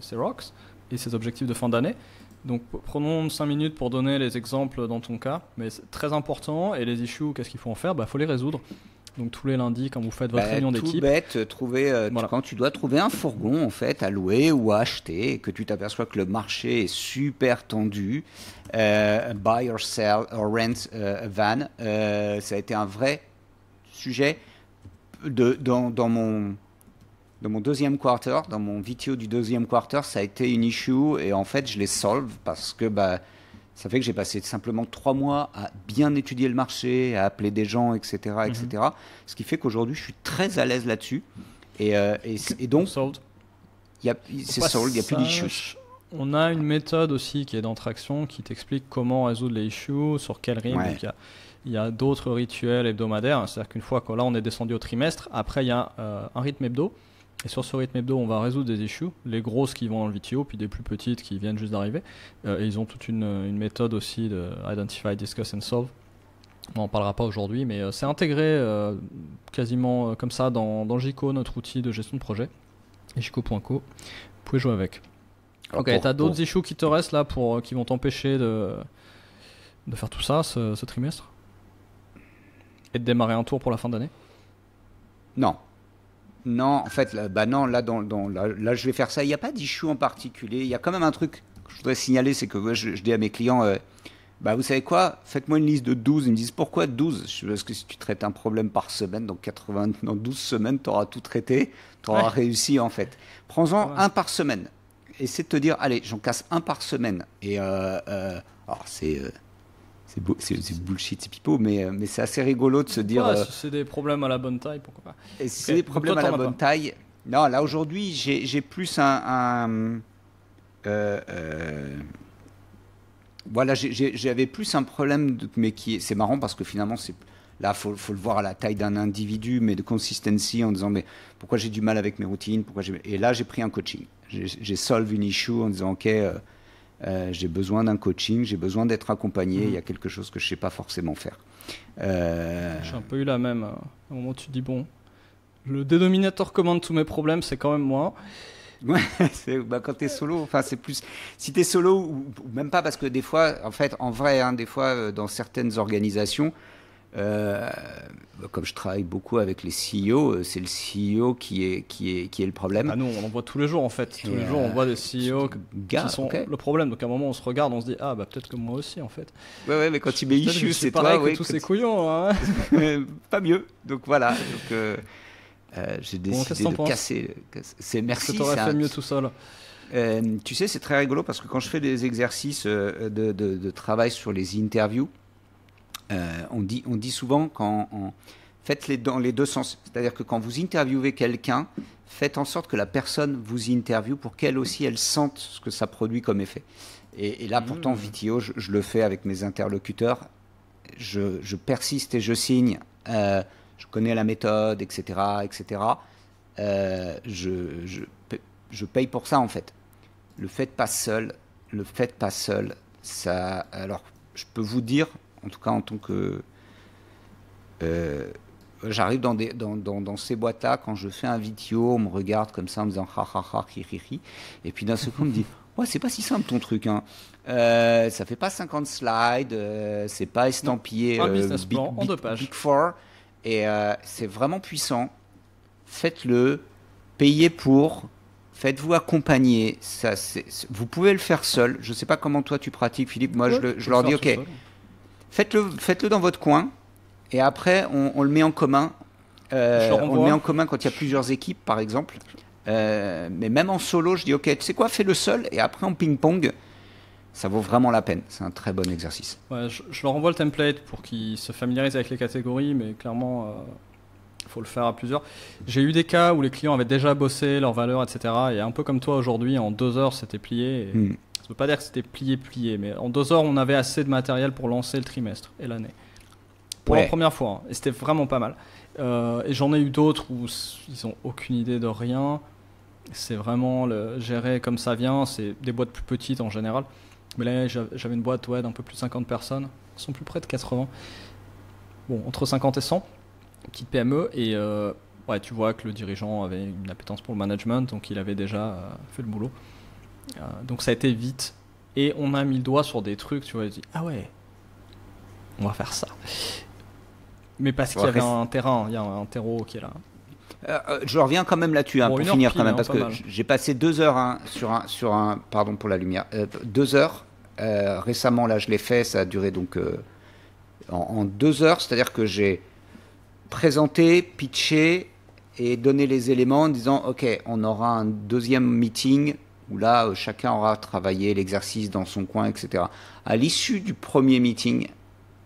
ces rocks et ces objectifs de fin d'année. Donc prenons 5 minutes pour donner les exemples dans ton cas, mais c'est très important. Et les issues, qu'est-ce qu'il faut en faire? Bah faut les résoudre. Donc tous les lundis quand vous faites votre réunion tout d'équipe, bête, voilà. quand tu dois trouver un fourgon en fait à louer ou à acheter, et que tu t'aperçois que le marché est super tendu, buy or sell or rent a van, ça a été un vrai sujet dans mon deuxième quarter, dans mon VTO du deuxième quarter, ça a été une issue et en fait je l'ai solve parce que bah, ça fait que j'ai passé simplement 3 mois à bien étudier le marché, à appeler des gens, etc. Mhm. etc. Ce qui fait qu'aujourd'hui je suis très à l'aise là-dessus et donc Solved. c'est Au solved, il n'y a plus d'issues. passage, on a une méthode aussi qui est dans Traction qui t'explique comment résoudre les issues, sur quel rythme. Ouais. Donc, il y a d'autres rituels hebdomadaires. C'est-à-dire qu'une fois que là on est descendu au trimestre, après il y a un rythme hebdo. Et sur ce rythme hebdo, on va résoudre des issues, les grosses qui vont dans le VTO, puis des plus petites qui viennent juste d'arriver. Et ils ont toute une méthode aussi de Identify, Discuss and Solve. On n'en parlera pas aujourd'hui, mais c'est intégré quasiment comme ça dans Jico, notre outil de gestion de projet. Et Jico.co, vous pouvez jouer avec. Alors, Ok, t'as d'autres issues qui te restent là qui vont t'empêcher de faire tout ça ce trimestre? Et de démarrer un tour pour la fin d'année? Non. Non, en fait, là, bah non, là, je vais faire ça. Il n'y a pas d'issue en particulier. Il y a quand même un truc que je voudrais signaler, c'est que moi, je dis à mes clients, bah, vous savez quoi, faites-moi une liste de 12. Ils me disent, pourquoi 12? Parce que si tu traites un problème par semaine, donc dans 12 semaines, tu auras tout traité, tu auras réussi en fait. Prends-en Ouais. un par semaine. Essaie de te dire, allez, j'en casse un par semaine. Et alors, c'est bullshit, c'est pipeau, mais c'est assez rigolo de se dire. Ouais, si c'est des problèmes à la bonne taille, pourquoi pas. Et Ok, c'est des donc problèmes toi, à la t'en as bonne pas. taille. Non, là aujourd'hui, j'ai plus euh, euh, voilà, j'avais plus un problème, mais c'est marrant parce que finalement, là, faut le voir à la taille d'un individu, mais de consistency en disant, mais pourquoi j'ai du mal avec mes routines, et là, j'ai pris un coaching. J'ai solve une issue en disant, ok, j'ai besoin d'un coaching, j'ai besoin d'être accompagné, il y a quelque chose que je sais pas forcément faire. J'ai un peu eu la même. Au moment où tu te dis, bon, le dénominateur commun de tous mes problèmes, c'est quand même moi. Ouais, quand t'es solo, enfin c'est plus. Si t'es solo ou même pas, parce que des fois, en fait, en vrai, hein, des fois, dans certaines organisations, euh, comme je travaille beaucoup avec les CEO, c'est le CEO qui est le problème. Ah, nous, on en voit tous les jours en fait. Tous Et, les jours, on voit des CEO gars, qui sont ok. le problème. Donc à un moment, on se regarde, on se dit, ah bah peut-être que moi aussi en fait. Ouais, mais quand tu mets Peut-être que je issue, suis c'est pareil toi, que ouais, tous ces couillons. Hein. pas mieux. Donc voilà. Donc, j'ai Bon, qu'est-ce que décidé t'en de penses? casser. Est-ce que Merci. t'aurais c'est fait un- mieux tout seul? Tu sais, c'est très rigolo parce que quand je fais des exercices de travail sur les interviews, on dit souvent faites-les dans les deux sens. C'est-à-dire que quand vous interviewez quelqu'un, faites en sorte que la personne vous interviewe pour qu'elle aussi, elle sente ce que ça produit comme effet. Et là, pourtant, VTO, je le fais avec mes interlocuteurs. Je persiste et je signe. Je connais la méthode, etc., etc. Je paye pour ça, en fait. Le fait pas seul, ça. Alors, je peux vous dire, en tout cas en tant que. J'arrive dans ces boîtes-là, quand je fais un vidéo, on me regarde comme ça en me disant ha ha ha, hi hi hi. Et puis d'un seul coup, on me dit ouais, c'est pas si simple ton truc, hein. Ça fait pas 50 slides, c'est pas estampillé Un business plan en 2 pages. Big Four. Et c'est vraiment puissant. Faites-le, payez pour. Faites-vous accompagner. Vous pouvez le faire seul. Je ne sais pas comment toi tu pratiques, Philippe. Moi, Ouais, je tu peux leur le dis, faire tout ok, seul. faites-le dans votre coin. Et après, on le met en commun. Je leur On le met envoie. en commun quand il y a plusieurs équipes, par exemple. Mais même en solo, je dis ok, tu sais quoi, fais-le seul et après en ping-pong, ça vaut vraiment la peine. C'est un très bon exercice. Ouais, je leur envoie le template pour qu'ils se familiarisent avec les catégories, mais clairement, il faut le faire à plusieurs. J'ai eu des cas où les clients avaient déjà bossé leurs valeurs, etc. Et un peu comme toi aujourd'hui, en 2 heures, c'était plié. Ça ne veut pas dire que c'était plié, mais en 2 heures, on avait assez de matériel pour lancer le trimestre et l'année. Pour la première fois, hein. Et c'était vraiment pas mal. Et j'en ai eu d'autres où ils n'ont aucune idée de rien. C'est vraiment gérer comme ça vient. C'est des boîtes plus petites en général. Mais là, j'avais une boîte d'un peu plus de 50 personnes. Ils sont plus près de 80. Bon, entre 50 et 100. Petite PME. Et tu vois que le dirigeant avait une appétence pour le management. Donc, il avait déjà fait le boulot. Donc, ça a été vite. Et on a mis le doigt sur des trucs. Tu vois, il dit, ah ouais, on va faire ça. Mais parce qu'il y avait un terrain. Il y a un terreau qui est là. Je reviens quand même là-dessus pour finir quand même, parce que mal. J'ai passé 2 heures sur un pardon pour la lumière, 2 heures récemment. Là, je l'ai fait, ça a duré donc en 2 heures, c'est-à-dire que j'ai présenté, pitché et donné les éléments en disant ok, on aura un deuxième meeting où là chacun aura travaillé l'exercice dans son coin, etc. À l'issue du premier meeting,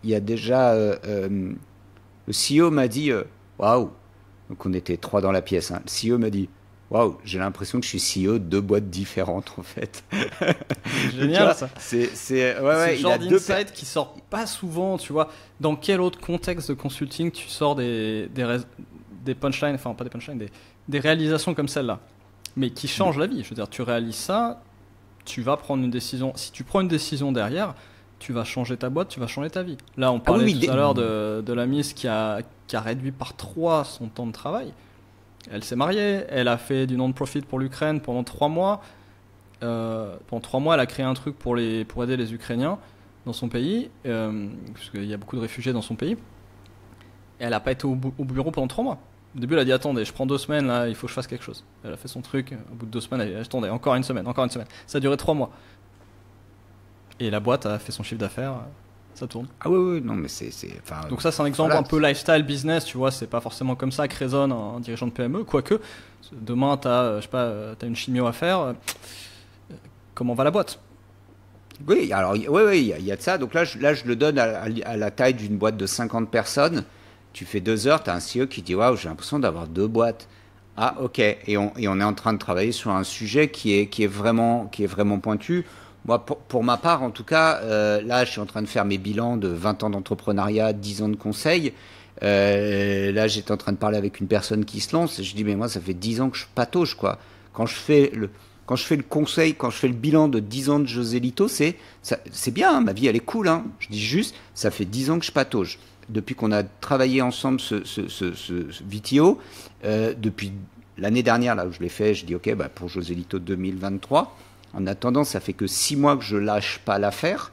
il y a déjà le CEO m'a dit waouh. Donc on était 3 dans la pièce. Le CEO m'a dit waouh, j'ai l'impression que je suis CEO de 2 boîtes différentes en fait. Génial ça. C'est le genre d'insight qui sort pas souvent, tu vois. Dans quel autre contexte de consulting tu sors des punchlines, enfin pas des punchlines, des réalisations comme celle-là, mais qui changent la vie. Je veux dire, tu réalises ça, tu vas prendre une décision. Si tu prends une décision derrière, tu vas changer ta boîte, tu vas changer ta vie. Là, on parlait tout à l'heure de la Miss qui a réduit par 3 son temps de travail. Elle s'est mariée, elle a fait du non-profit pour l'Ukraine pendant 3 mois. Pendant 3 mois, elle a créé un truc pour aider les Ukrainiens dans son pays, puisqu'il y a beaucoup de réfugiés dans son pays. Et elle n'a pas été au bureau pendant 3 mois. Au début, elle a dit attendez, je prends 2 semaines, là, il faut que je fasse quelque chose. Elle a fait son truc. Au bout de 2 semaines, elle a dit attendez, encore une semaine. Ça a duré 3 mois. Et la boîte a fait son chiffre d'affaires, ça tourne. Ah oui, non, mais c'est donc ça, c'est un exemple un peu lifestyle business, tu vois, c'est pas forcément comme ça que raisonne un dirigeant de PME, quoique demain, t'as une chimio à faire, comment va la boîte? Oui, alors il y a de ça. Donc là, je le donne à la taille d'une boîte de 50 personnes. Tu fais 2 heures, tu as un CEO qui dit waouh, j'ai l'impression d'avoir 2 boîtes. Ah ok, et on est en train de travailler sur un sujet qui est vraiment pointu. Moi, pour ma part, en tout cas, là, je suis en train de faire mes bilans de 20 ans d'entrepreneuriat, 10 ans de conseil. Là, j'étais en train de parler avec une personne qui se lance. Et je dis, mais moi, ça fait 10 ans que je patauge, quoi. Quand je fais le conseil, quand je fais le bilan de 10 ans de José Lito, c'est bien, hein, ma vie, elle est cool. Hein. Je dis juste, ça fait 10 ans que je patauge. Depuis qu'on a travaillé ensemble ce VTO, depuis l'année dernière, là où je l'ai fait, je dis, ok, pour José Lito 2023, en attendant, ça fait que 6 mois que je lâche pas l'affaire.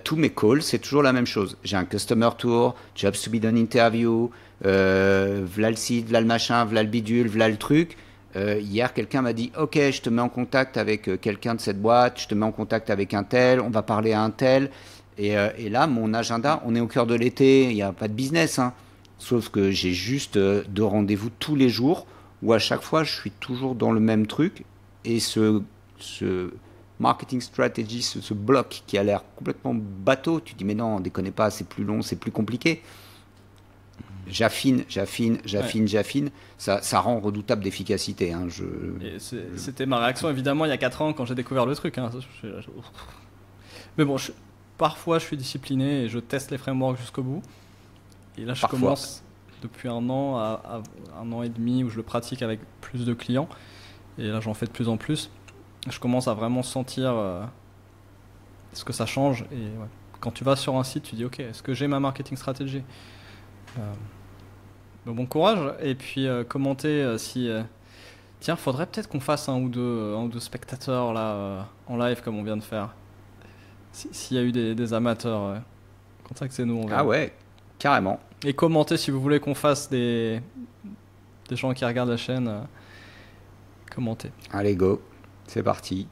Tous mes calls, c'est toujours la même chose. J'ai un customer tour, jobs to be done interview, v'là le site, v'là le machin, v'là le bidule, v'là le truc. Hier, quelqu'un m'a dit, ok, je te mets en contact avec quelqu'un de cette boîte, je te mets en contact avec un tel, on va parler à un tel. Et là, mon agenda, on est au cœur de l'été, il n'y a pas de business, hein. Sauf que j'ai juste 2 rendez-vous tous les jours, où à chaque fois, je suis toujours dans le même truc. Et ce marketing strategy, ce bloc qui a l'air complètement bateau, tu dis mais non, déconnez pas, c'est plus long, c'est plus compliqué. J'affine, ça rend redoutable d'efficacité. Hein, c'était ma réaction évidemment il y a 4 ans quand j'ai découvert le truc. Hein. Mais bon, parfois je suis discipliné et je teste les frameworks jusqu'au bout. Et là je commence depuis 1 an à 1 an et demi où je le pratique avec plus de clients. Et là j'en fais de plus en plus. Je commence à vraiment sentir ce que ça change. Et ouais. Quand tu vas sur un site, tu dis ok, est-ce que j'ai ma marketing stratégie? Bon courage. Et puis commenter si tiens, faudrait peut-être qu'on fasse un ou deux spectateurs là en live comme on vient de faire. S'il y a eu des amateurs, contactez-nous. Ah ouais, carrément. Et commentez si vous voulez qu'on fasse des gens qui regardent la chaîne. Commentez. Allez go. C'est parti.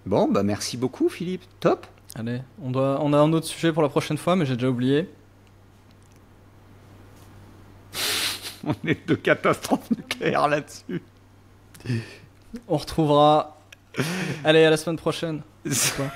Bon, merci beaucoup Philippe, top. Allez, on a un autre sujet pour la prochaine fois, mais j'ai déjà oublié. On est de catastrophe nucléaire là-dessus. On retrouvera. Allez, à la semaine prochaine. Quoi